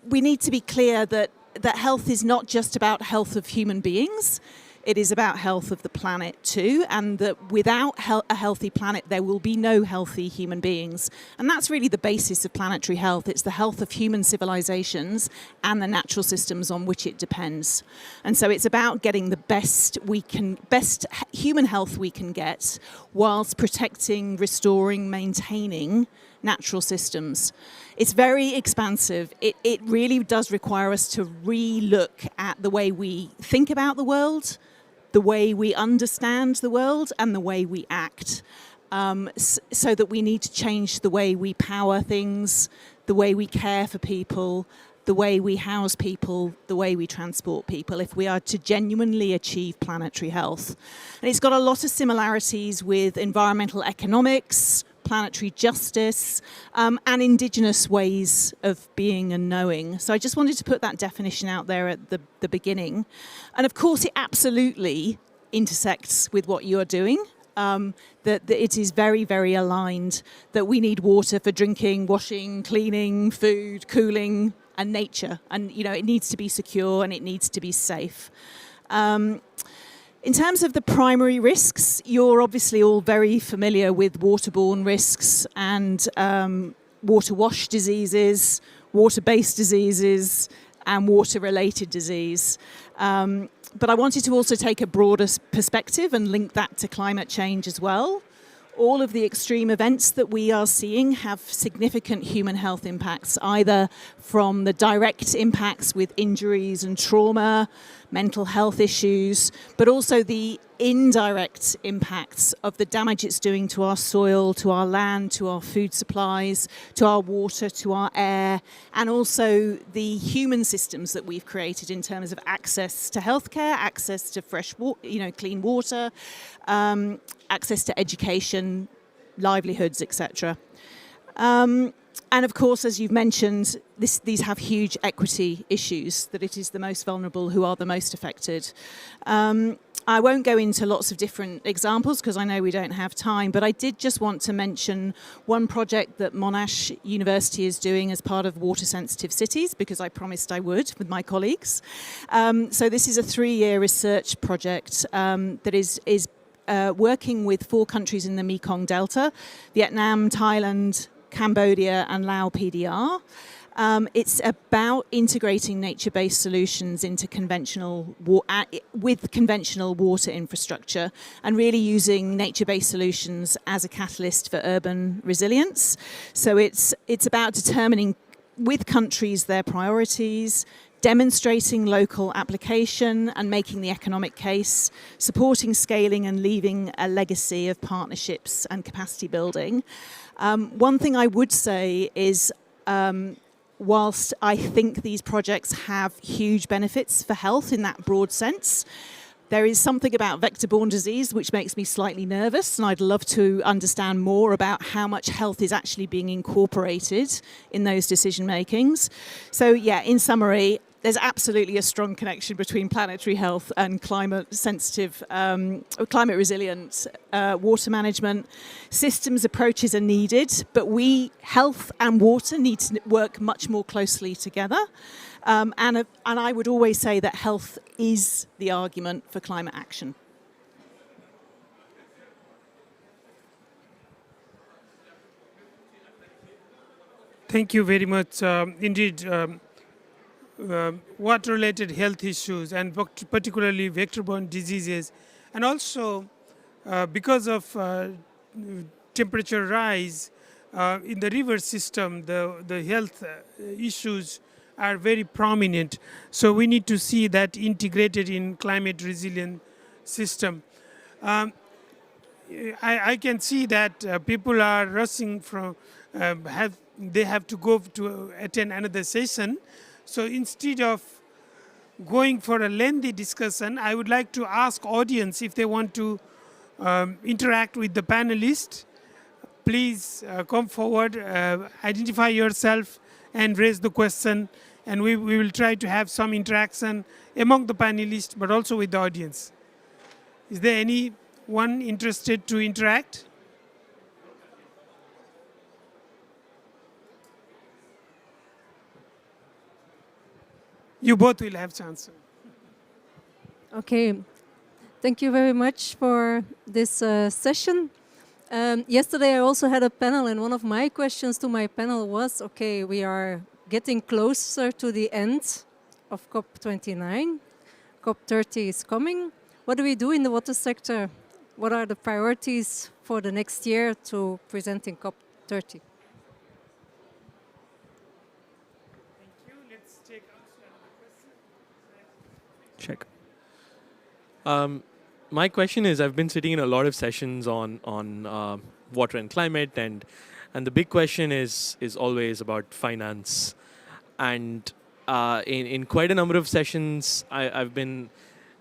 we need to be clear that health is not just about health of human beings. It is about health of the planet too, and that without a healthy planet, there will be no healthy human beings. And that's really the basis of planetary health. It's the health of human civilizations and the natural systems on which it depends. And so it's about getting the best human health we can get, whilst protecting, restoring, maintaining natural systems. It's very expansive. It really does require us to re-look at the way we think about the world, the way we understand the world, and the way we act. So that we need to change the way we power things, the way we care for people, the way we house people, the way we transport people, if we are to genuinely achieve planetary health. And it's got a lot of similarities with environmental economics, planetary justice, and indigenous ways of being and knowing. So I just wanted to put that definition out there at the beginning. And of course, it absolutely intersects with what you are doing. That it is very, very aligned, that we need water for drinking, washing, cleaning, food, cooling, and nature. And, it needs to be secure and it needs to be safe. In terms of the primary risks, you're obviously all very familiar with waterborne risks and water wash diseases, water-based diseases, and water-related disease. But I wanted to also take a broader perspective and link that to climate change as well. All of the extreme events that we are seeing have significant human health impacts, either from the direct impacts with injuries and trauma, mental health issues, but also the indirect impacts of the damage it's doing to our soil, to our land, to our food supplies, to our water, to our air, and also the human systems that we've created in terms of access to healthcare, access to fresh water, clean water, access to education, livelihoods, etc. And of course, as you've mentioned, these have huge equity issues, that it is the most vulnerable who are the most affected. I won't go into lots of different examples because I know we don't have time, but I did just want to mention one project that Monash University is doing as part of Water Sensitive Cities, because I promised I would with my colleagues. So this is a 3-year research project that is working with 4 countries in the Mekong Delta: Vietnam, Thailand, Cambodia and Laos PDR. It's about integrating nature-based solutions into with conventional water infrastructure and really using nature-based solutions as a catalyst for urban resilience. So it's about determining with countries their priorities, demonstrating local application and making the economic case, supporting scaling and leaving a legacy of partnerships and capacity building. One thing I would say is, whilst I think these projects have huge benefits for health in that broad sense, there is something about vector-borne disease which makes me slightly nervous, and I'd love to understand more about how much health is actually being incorporated in those decision makings. So yeah, in summary, there's absolutely a strong connection between planetary health and climate-sensitive, climate-resilient water management. Systems approaches are needed, but health and water need to work much more closely together. And I would always say that health is the argument for climate action. Thank you very much. Indeed, water-related health issues and particularly vector-borne diseases, and also because of temperature rise in the river system, the health issues are very prominent. So we need to see that integrated in climate resilient system. I can see that people are rushing from they have to go to attend another session. So instead of going for a lengthy discussion, I would like to ask audience if they want to interact with the panelists. Please come forward, identify yourself and raise the question, and we will try to have some interaction among the panelists but also with the audience. Is there anyone interested to interact? You both will have chance. Okay, thank you very much for this session. Yesterday I also had a panel, and one of my questions to my panel was, okay, we are getting closer to the end of COP29. COP30 is coming. What do we do in the water sector? What are the priorities for the next year to present in COP30? Check. My question is, I've been sitting in a lot of sessions on water and climate, and the big question is always about finance. And in quite a number of sessions, I've been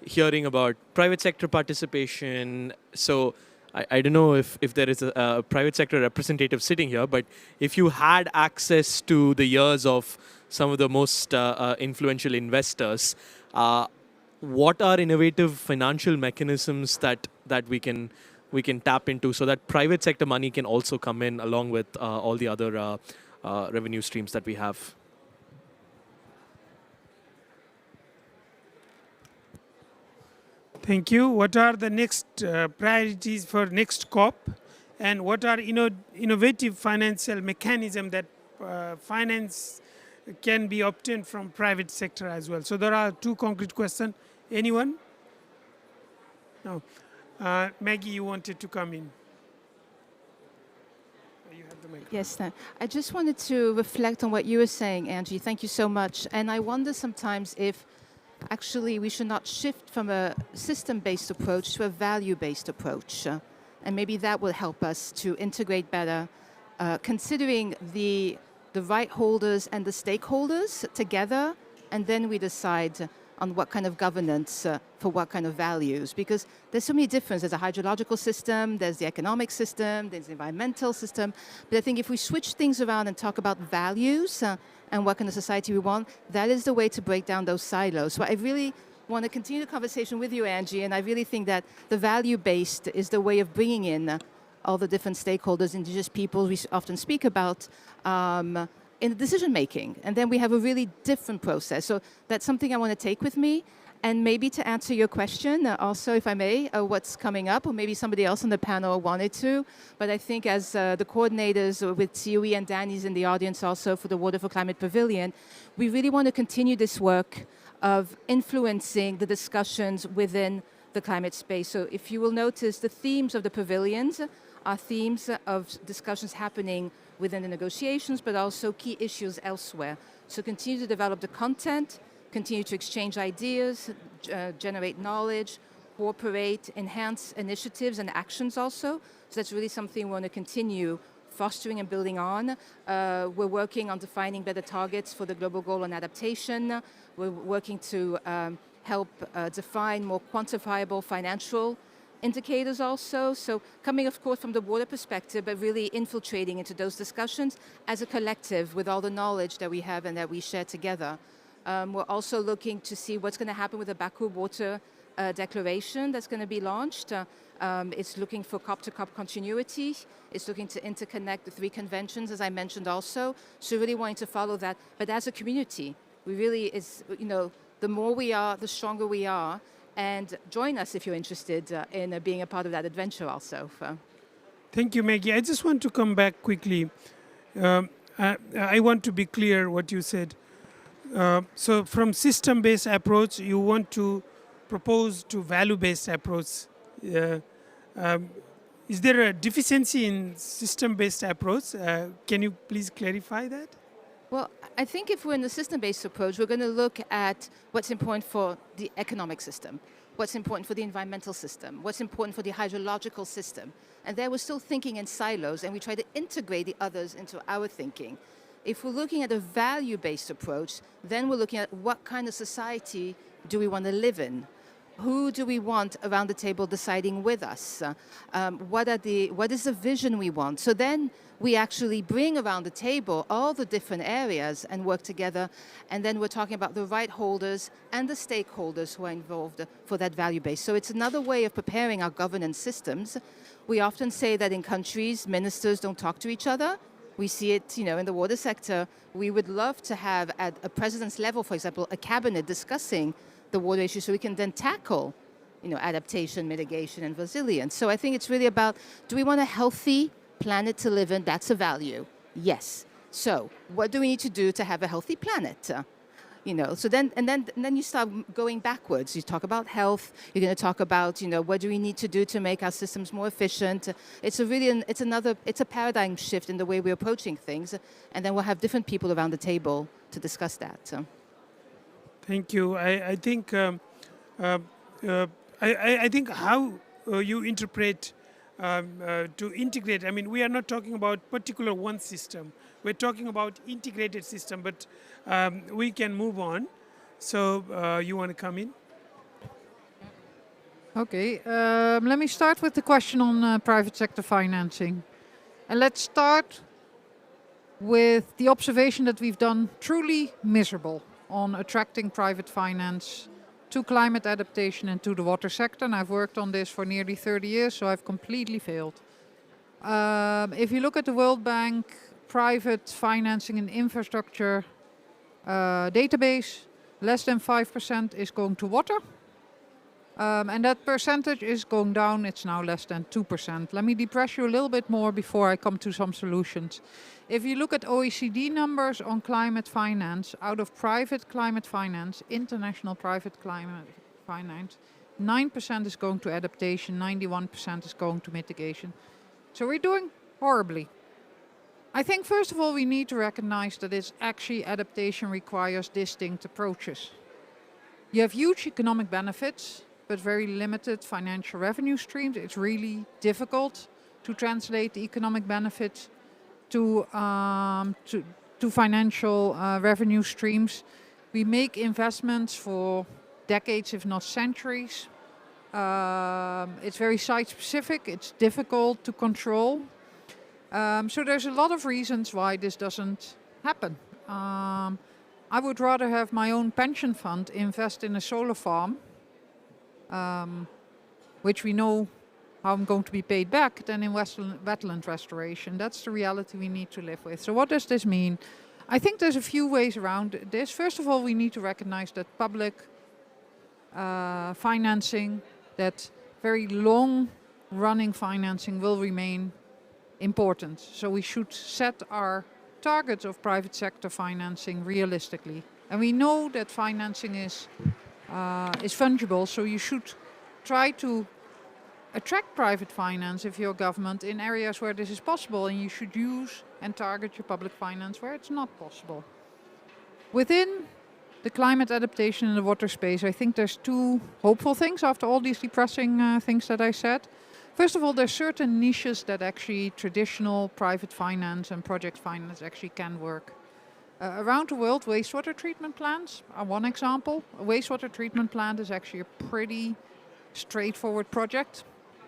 hearing about private sector participation. So I don't know if there is a private sector representative sitting here, but if you had access to the years of some of the most influential investors, what are innovative financial mechanisms that we can tap into so that private sector money can also come in along with all the other revenue streams that we have. Thank you. What are the next priorities for next COP, and what are innovative financial mechanism that finance can be obtained from private sector as well? So there are two concrete questions. Anyone? No. Maggie, you wanted to come in. You have the mic. Yes, I just wanted to reflect on what you were saying, Angie. Thank you so much. And I wonder sometimes if actually we should not shift from a system-based approach to a value-based approach. And maybe that will help us to integrate better, considering the right holders and the stakeholders together, and then we decide on what kind of governance for what kind of values. Because there's so many differences. There's a hydrological system, there's the economic system, there's the environmental system. But I think if we switch things around and talk about values and what kind of society we want, that is the way to break down those silos. So I really want to continue the conversation with you, Angie, and I really think that the value-based is the way of bringing in all the different stakeholders, indigenous peoples we often speak about, in the decision making. And then we have a really different process. So that's something I want to take with me. And maybe to answer your question, also, if I may, what's coming up, or maybe somebody else on the panel wanted to. But I think as the coordinators with COE and Danny's in the audience also for the Water for Climate Pavilion, we really want to continue this work of influencing the discussions within the climate space. So if you will notice, the themes of the pavilions are themes of discussions happening within the negotiations, but also key issues elsewhere. So continue to develop the content, continue to exchange ideas, generate knowledge, cooperate, enhance initiatives and actions also. So that's really something we want to continue fostering and building on. We're working on defining better targets for the global goal on adaptation. We're working to help define more quantifiable financial indicators also. So coming, of course, from the water perspective, but really infiltrating into those discussions as a collective with all the knowledge that we have and that we share together. We're also looking to see what's going to happen with the Baku Water Declaration that's going to be launched. It's looking for COP-to-COP continuity. It's looking to interconnect the three conventions, as I mentioned also. So really wanting to follow that. But as a community, we really the more we are, the stronger we are. And join us if you're interested in being a part of that adventure also. Thank you, Maggie. I just want to come back quickly. I want to be clear what you said. So from system-based approach, you want to propose to value-based approach. Is there a deficiency in system-based approach? Can you please clarify that? Well, I think if we're in the system-based approach, we're going to look at what's important for the economic system, what's important for the environmental system, what's important for the hydrological system. And there we're still thinking in silos, and we try to integrate the others into our thinking. If we're looking at a value-based approach, then we're looking at what kind of society do we want to live in? Who do we want around the table deciding with us? What is the vision we want? So then we actually bring around the table all the different areas and work together. And then we're talking about the right holders and the stakeholders who are involved for that value base. So it's another way of preparing our governance systems. We often say that in countries, ministers don't talk to each other. We see it, in the water sector. We would love to have at a president's level, for example, a cabinet discussing the water issue so we can then tackle, adaptation, mitigation, and resilience. So I think it's really about, do we want a healthy planet to live in? That's a value. Yes. So what do we need to do to have a healthy planet? So then you start going backwards. You talk about health. You're going to talk about, what do we need to do to make our systems more efficient? It's a paradigm shift in the way we're approaching things. And then we'll have different people around the table to discuss that. Thank you. I think I think how you interpret to integrate. I mean, we are not talking about particular one system. We're talking about integrated system, but we can move on. So you want to come in? Okay, let me start with the question on private sector financing. And let's start with the observation that we've done truly miserable on attracting private finance to climate adaptation and to the water sector, and I've worked on this for nearly 30 years, so I've completely failed. If you look at the World Bank private financing and infrastructure database, less than 5% is going to water. And that percentage is going down. It's now less than 2%. Let me depress you a little bit more before I come to some solutions. If you look at OECD numbers on climate finance, out of private climate finance, international private climate finance, 9% is going to adaptation, 91% is going to mitigation. So we're doing horribly. I think first of all we need to recognize that it's actually adaptation requires distinct approaches. You have huge economic benefits, but very limited financial revenue streams. It's really difficult to translate the economic benefits to financial revenue streams. We make investments for decades, if not centuries. It's very site-specific. It's difficult to control. So there's a lot of reasons why this doesn't happen. I would rather have my own pension fund invest in a solar farm, which we know how I'm going to be paid back, than in wetland restoration. That's the reality we need to live with. So what does this mean? I think there's a few ways around this. First of all, we need to recognize that public financing, that very long-running financing will remain important. So we should set our targets of private sector financing realistically. And we know that financing is fungible, so you should try to attract private finance if you're a government in areas where this is possible, and you should use and target your public finance where it's not possible. Within the climate adaptation in the water space, I think there's two hopeful things after all these depressing things that I said. First of all, there's certain niches that actually traditional private finance and project finance actually can work. Around the world, wastewater treatment plants are one example. A wastewater treatment plant is actually a pretty straightforward project.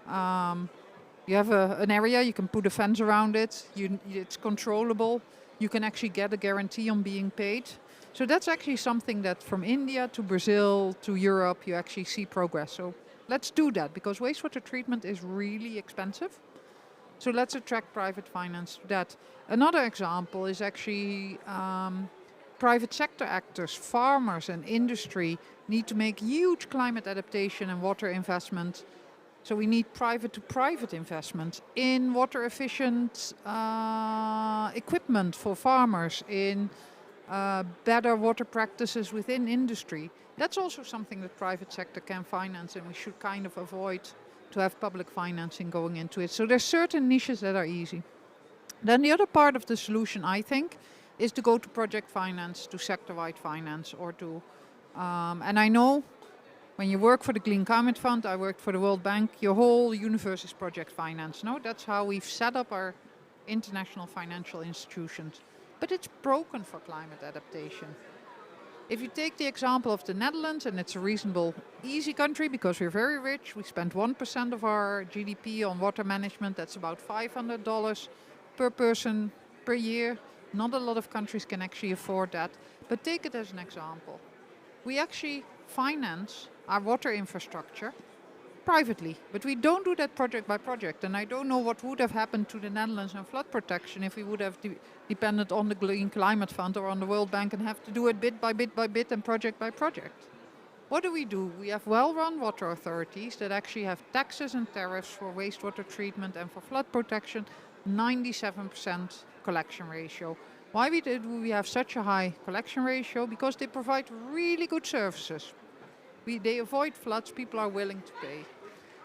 You have an area, you can put a fence around it, it's controllable, you can actually get a guarantee on being paid. So that's actually something that from India to Brazil to Europe, you actually see progress. So let's do that, because wastewater treatment is really expensive. So let's attract private finance to that. Another example is actually private sector actors, farmers and industry need to make huge climate adaptation and water investment. So we need private to private investment in water efficient equipment for farmers, in better water practices within industry. That's also something that private sector can finance, and we should kind of avoid to have public financing going into it. So there's certain niches that are easy. Then the other part of the solution, I think, is to go to project finance, to sector-wide finance, or to... and I know when you work for the Clean Climate Fund, I worked for the World Bank, your whole universe is project finance. No, that's how we've set up our international financial institutions. But it's broken for climate adaptation. If you take the example of the Netherlands, and it's a reasonable, easy country because we're very rich, we spend 1% of our GDP on water management, that's about $500 per person per year. Not a lot of countries can actually afford that, but take it as an example. We actually finance our water infrastructure privately, but we don't do that project by project, and I don't know what would have happened to the Netherlands and flood protection if we would have depended on the Clean Climate Fund or on the World Bank and have to do it bit by bit by bit and project by project. What do? We have well-run water authorities that actually have taxes and tariffs for wastewater treatment and for flood protection, 97% collection ratio. Why do we have such a high collection ratio? Because they provide really good services. They avoid floods, people are willing to pay.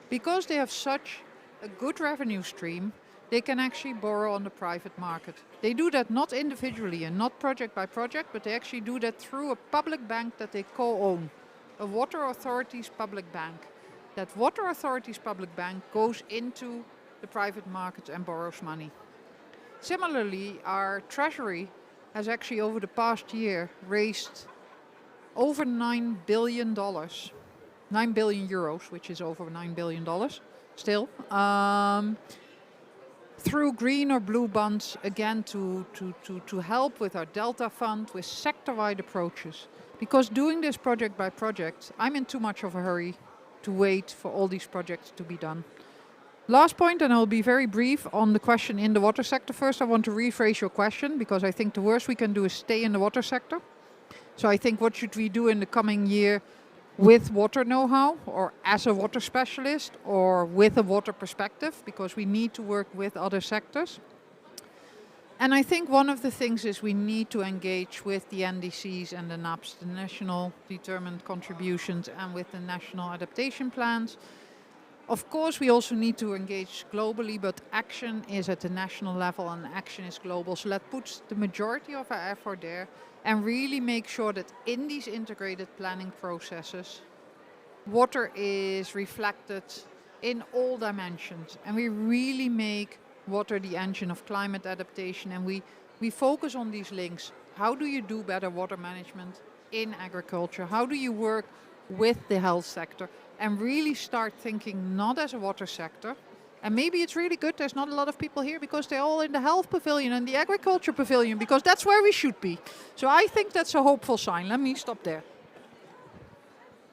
Because they have such a good revenue stream, they can actually borrow on the private market. They do that not individually and not project by project, but they actually do that through a public bank that they co-own, a water authorities public bank. That water authorities public bank goes into the private market and borrows money. Similarly, our treasury has actually over the past year raised over $9 billion, 9 billion euros, which is over $9 billion still, through green or blue bonds, again, to help with our Delta Fund, with sector-wide approaches. Because doing this project by project, I'm in too much of a hurry to wait for all these projects to be done. Last point, and I'll be very brief on the question in the water sector. First, I want to rephrase your question, because I think the worst we can do is stay in the water sector. So I think what should we do in the coming year with water know-how, or as a water specialist, or with a water perspective, because we need to work with other sectors. And I think one of the things is we need to engage with the NDCs and the NAPs, the National Determined Contributions, and with the National Adaptation Plans. Of course, we also need to engage globally, but action is at the national level and action is global. So let's put the majority of our effort there and really make sure that in these integrated planning processes, water is reflected in all dimensions. And we really make water the engine of climate adaptation, and we focus on these links. How do you do better water management in agriculture? How do you work with the health sector? And really start thinking not as a water sector. And maybe it's really good there's not a lot of people here, because they're all in the health pavilion and the agriculture pavilion, because that's where we should be. So I think that's a hopeful sign. Let me stop there.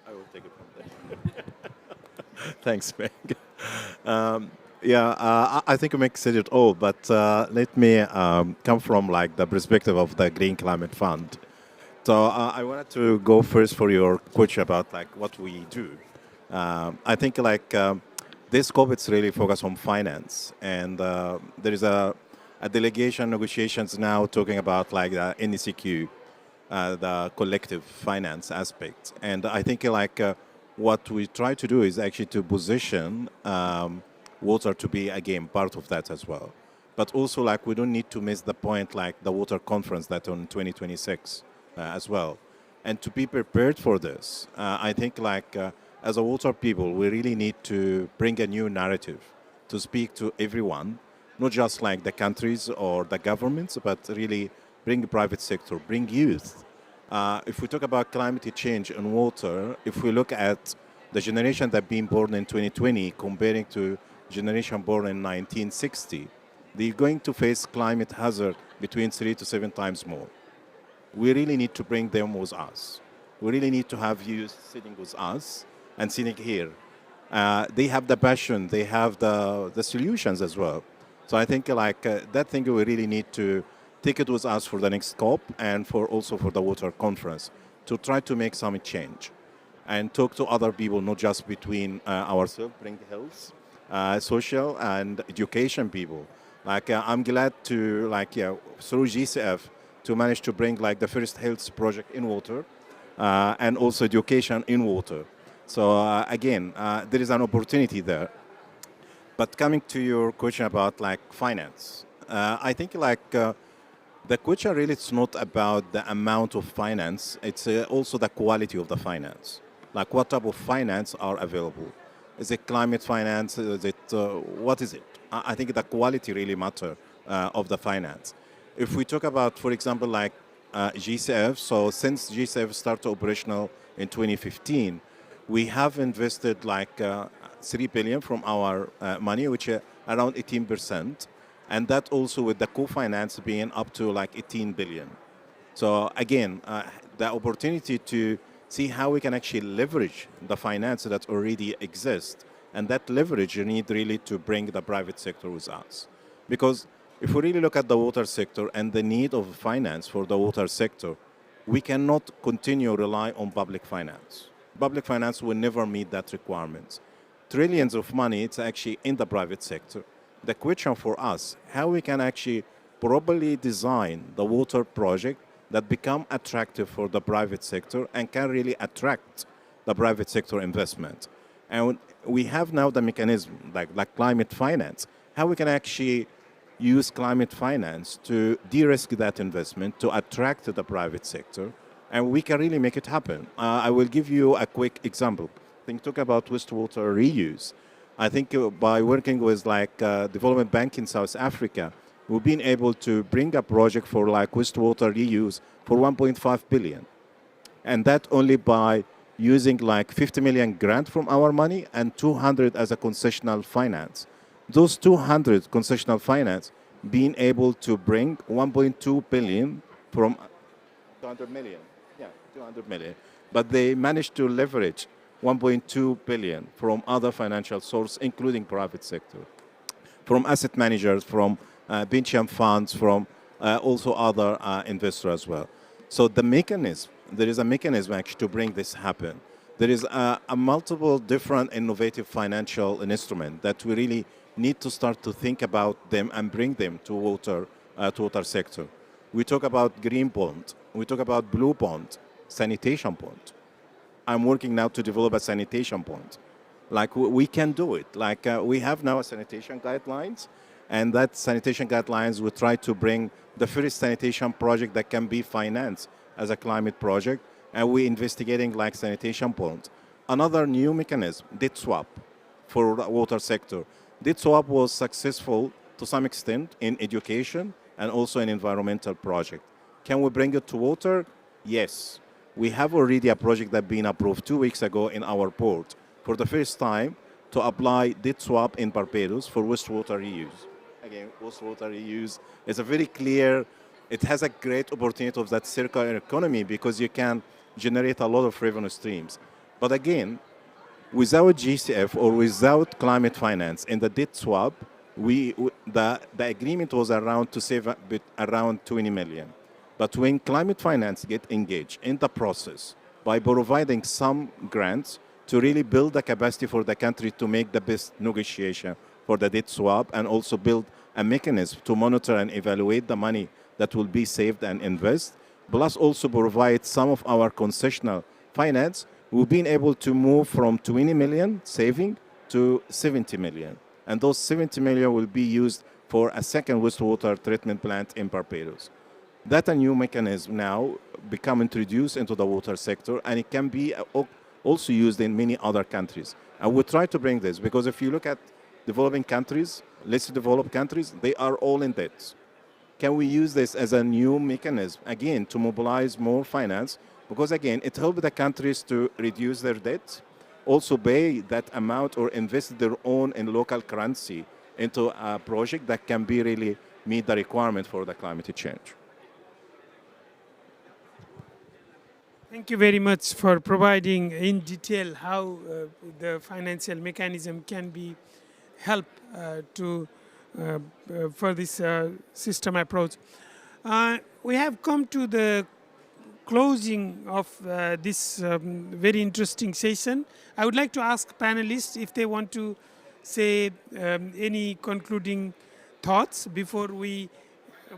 I will take it from there. Thanks, Meg. I think Meg said it all, but let me come from like the perspective of the Green Climate Fund. So I wanted to go first for your question about like what we do. I think like this scope, it's really focused on finance, and there is a delegation negotiations now talking about like the NECQ, the collective finance aspect. And I think like what we try to do is actually to position water to be again part of that as well. But also like we don't need to miss the point like the water conference that on 2026 as well. And to be prepared for this, I think like as a water people, we really need to bring a new narrative to speak to everyone, not just like the countries or the governments, but really bring the private sector, bring youth. If we talk about climate change and water, if we look at the generation that been born in 2020 comparing to generation born in 1960, they're going to face climate hazard between 3 to 7 times more. We really need to bring them with us. We really need to have youth sitting with us and sitting here. They have the passion, they have the solutions as well. So I think like that thing we really need to take it with us for the next COP and for also for the water conference to try to make some change and talk to other people, not just between ourselves, bring health, social and education people. Like I'm glad to through GCF to manage to bring like the first health project in water and also education in water. So again, there is an opportunity there. But coming to your question about like finance, I think like the question really is not about the amount of finance, it's also the quality of the finance. Like what type of finance are available? Is it climate finance? Is it, what is it? I think the quality really matter of the finance. If we talk about, for example, like GCF, so since GCF started operational in 2015, we have invested like 3 billion from our money, which is around 18%. And that also with the co-finance being up to like 18 billion. So again, the opportunity to see how we can actually leverage the finance that already exists. And that leverage you need really to bring the private sector with us. Because if we really look at the water sector and the need of finance for the water sector, we cannot continue to rely on public finance. Public finance will never meet that requirement. Trillions of money, it's actually in the private sector. The question for us, how we can actually properly design the water project that become attractive for the private sector and can really attract the private sector investment. And we have now the mechanism like climate finance, how we can actually use climate finance to de-risk that investment, to attract the private sector, and we can really make it happen. I will give you a quick example. I think talk about wastewater reuse. I think by working with like Development Bank in South Africa, we've been able to bring a project for like wastewater reuse for 1.5 billion. And that only by using like 50 million grant from our money and 200 as a concessional finance. Those 200 concessional finance being able to bring 1.2 billion from 200 million. Yeah, 200 million, but they managed to leverage 1.2 billion from other financial sources, including private sector, from asset managers, from pension funds, from also other investors as well. So there is a mechanism actually to bring this happen. There is a multiple different innovative financial instrument that we really need to start to think about them and bring them to water sector. We talk about green bond, we talk about blue bond, sanitation bond. I'm working now to develop a sanitation bond. Like we can do it. Like we have now a sanitation guidelines, and that sanitation guidelines will try to bring the first sanitation project that can be financed as a climate project, and we're investigating like sanitation bonds. Another new mechanism, debt swap for the water sector. Debt swap was successful to some extent in education and also in environmental project. Can we bring it to water? Yes. We have already a project that been approved 2 weeks ago in our port for the first time to apply debt swap in Barbados for wastewater reuse. Again, wastewater reuse is a very clear, it has a great opportunity of that circular economy because you can generate a lot of revenue streams. But again, without GCF or without climate finance in the debt swap, the agreement was around to save a bit, around 20 million. But when climate finance get engaged in the process by providing some grants to really build the capacity for the country to make the best negotiation for the debt swap and also build a mechanism to monitor and evaluate the money that will be saved and invest, plus also provide some of our concessional finance, we've been able to move from 20 million saving to 70 million. And those 70 million will be used for a second wastewater treatment plant in Barbados. That a new mechanism now become introduced into the water sector, and it can be also used in many other countries. And we try to bring this because if you look at developing countries, less developed countries, they are all in debt. Can we use this as a new mechanism, again, to mobilize more finance? Because again, it helps the countries to reduce their debt, also pay that amount or invest their own in local currency into a project that can be really meet the requirement for the climate change. Thank you very much for providing in detail how the financial mechanism can be help for this system approach. We have come to the closing of this very interesting session. I would like to ask panelists if they want to say any concluding thoughts before we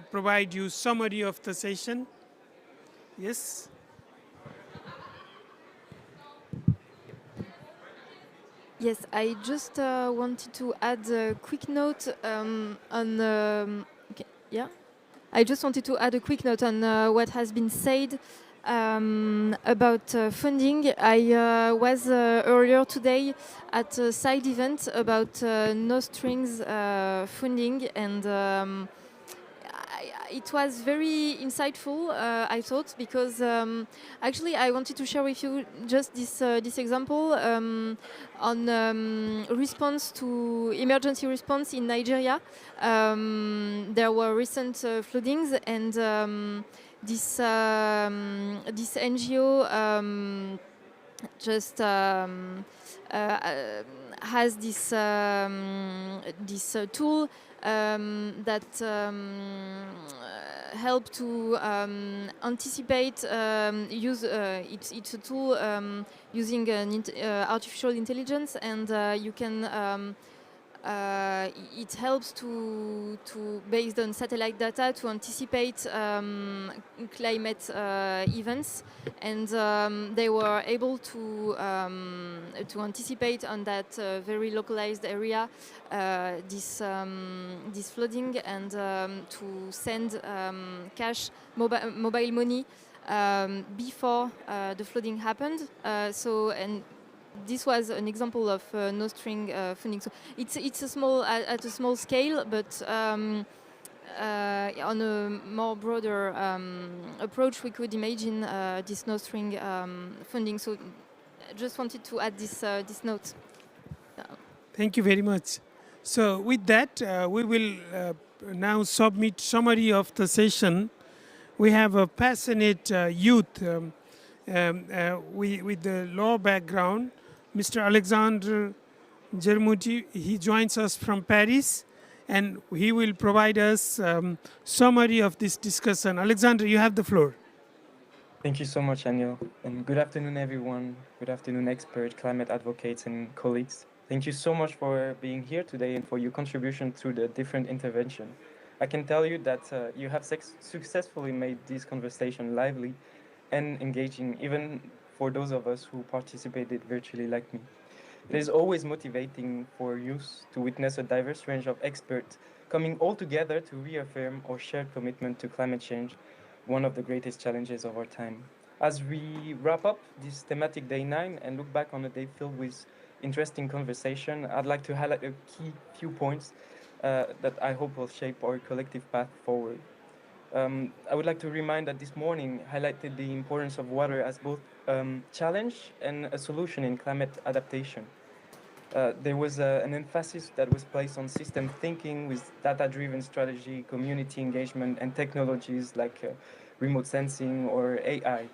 provide you summary of the session. Yes. Yes, I just wanted to add a quick note okay, yeah. I just wanted to add a quick note on what has been said about funding. I was earlier today at a side event about no strings funding, and it was very insightful, I thought, because actually I wanted to share with you just this example on response to emergency response in Nigeria. There were recent floodings, and this NGO just has this tool that help to anticipate. It's a tool using artificial intelligence, and you can. It helps to based on satellite data to anticipate climate events, and they were able to anticipate on that very localized area this flooding, and to send cash mobile money before the flooding happened. This was an example of no string funding. So it's a small at a small scale, but on a more broader approach, we could imagine this no string funding. So I just wanted to add this note. Thank you very much. So with that, we will now submit summary of the session. We have a passionate youth with the law background, Mr. Alexander Jermuti. He joins us from Paris, and he will provide us summary of this discussion. Alexander, you have the floor. Thank you so much, Anil. And good afternoon, everyone. Good afternoon, experts, climate advocates, and colleagues. Thank you so much for being here today and for your contribution through the different intervention. I can tell you that you have successfully made this conversation lively and engaging, even for those of us who participated virtually like me. It is always motivating for youth to witness a diverse range of experts coming all together to reaffirm our shared commitment to climate change, one of the greatest challenges of our time. As we wrap up this thematic day 9 and look back on a day filled with interesting conversation, I'd like to highlight a key few points that I hope will shape our collective path forward. I would like to remind that this morning highlighted the importance of water as both challenge and a solution in climate adaptation. There was an emphasis that was placed on system thinking with data-driven strategy, community engagement, and technologies like remote sensing or AI.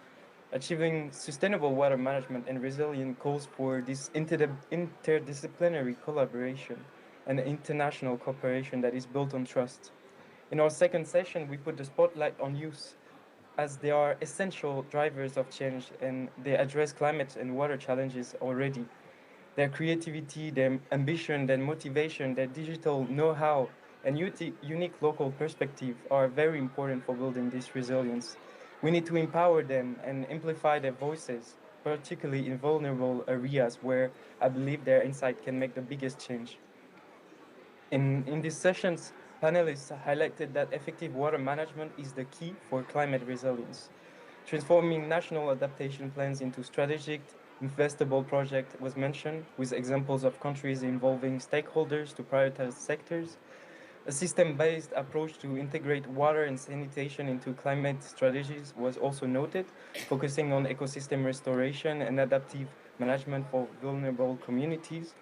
Achieving sustainable water management and resilience calls for this interdisciplinary collaboration and international cooperation that is built on trust. In our second session, we put the spotlight on youth as they are essential drivers of change and they address climate and water challenges already. Their creativity, their ambition, their motivation, their digital know-how, and unique local perspective are very important for building this resilience. We need to empower them and amplify their voices, particularly in vulnerable areas where I believe their insight can make the biggest change. In these sessions, panelists highlighted that effective water management is the key for climate resilience. Transforming national adaptation plans into strategic, investable projects was mentioned, with examples of countries involving stakeholders to prioritize sectors. A system-based approach to integrate water and sanitation into climate strategies was also noted, focusing on ecosystem restoration and adaptive management for vulnerable communities.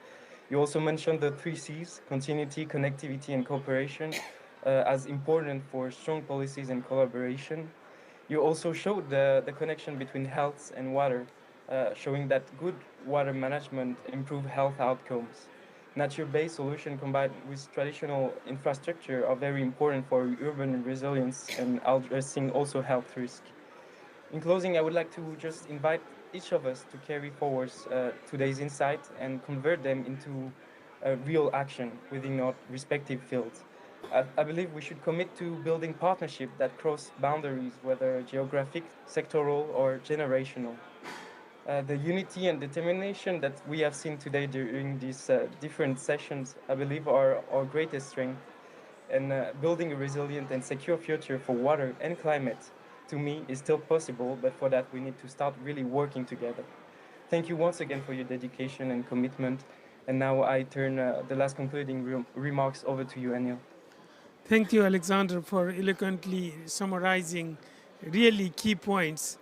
You also mentioned the three C's, continuity, connectivity, and cooperation, as important for strong policies and collaboration. You also showed the connection between health and water, showing that good water management improve health outcomes. Nature-based solutions combined with traditional infrastructure are very important for urban resilience and addressing also health risk. In closing, I would like to just invite each of us to carry forward today's insight and convert them into real action within our respective fields. I believe we should commit to building partnerships that cross boundaries, whether geographic, sectoral, or generational. The unity and determination that we have seen today during these different sessions, I believe, are our greatest strength. And building a resilient and secure future for water and climate, to me, is still possible, but for that, we need to start really working together. Thank you once again for your dedication and commitment. And now I turn the last concluding remarks over to you, Anil. Thank you, Alexander, for eloquently summarizing really key points,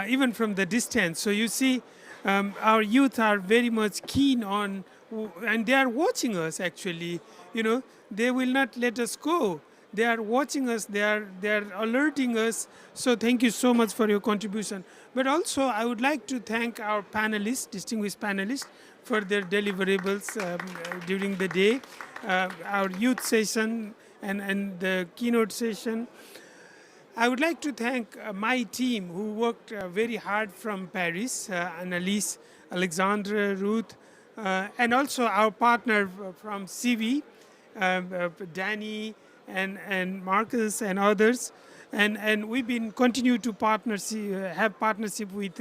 even from the distance. So you see, our youth are very much keen on, and they are watching us actually. You know, they will not let us go. They are watching us. They are alerting us. So thank you so much for your contribution. But also, I would like to thank our panelists, distinguished panelists, for their deliverables during the day. Our youth session and the keynote session. I would like to thank my team who worked very hard from Paris, Annalise, Alexandra, Ruth, and also our partner from CV, Danny and Marcus and others. And we've been continue to have partnership with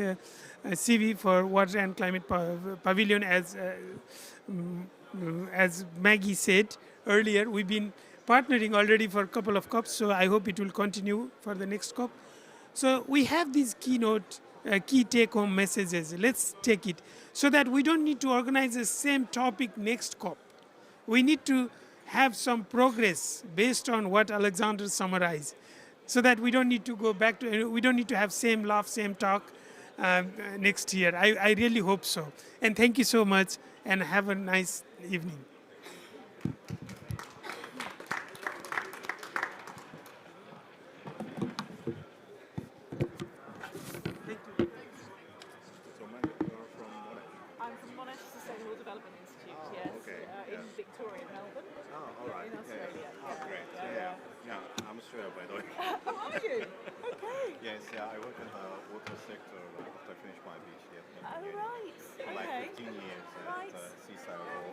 CV for Water and Climate Pavilion as Maggie said earlier. We've been partnering already for a couple of COPs, so I hope it will continue for the next COP. So we have these key take-home messages. Let's take it so that we don't need to organize the same topic next COP. We need to have some progress based on what Alexander summarized, so that we don't need to go back to, we don't need to have same laugh, same talk next year. I really hope so. And thank you so much, and have a nice evening. Thank you. Australia, by the way. Oh, are you? Okay. Yes, yeah, I work in the water sector after I finished my PhD at Oh, uni right. for like Okay. 15 years Right. at Seaside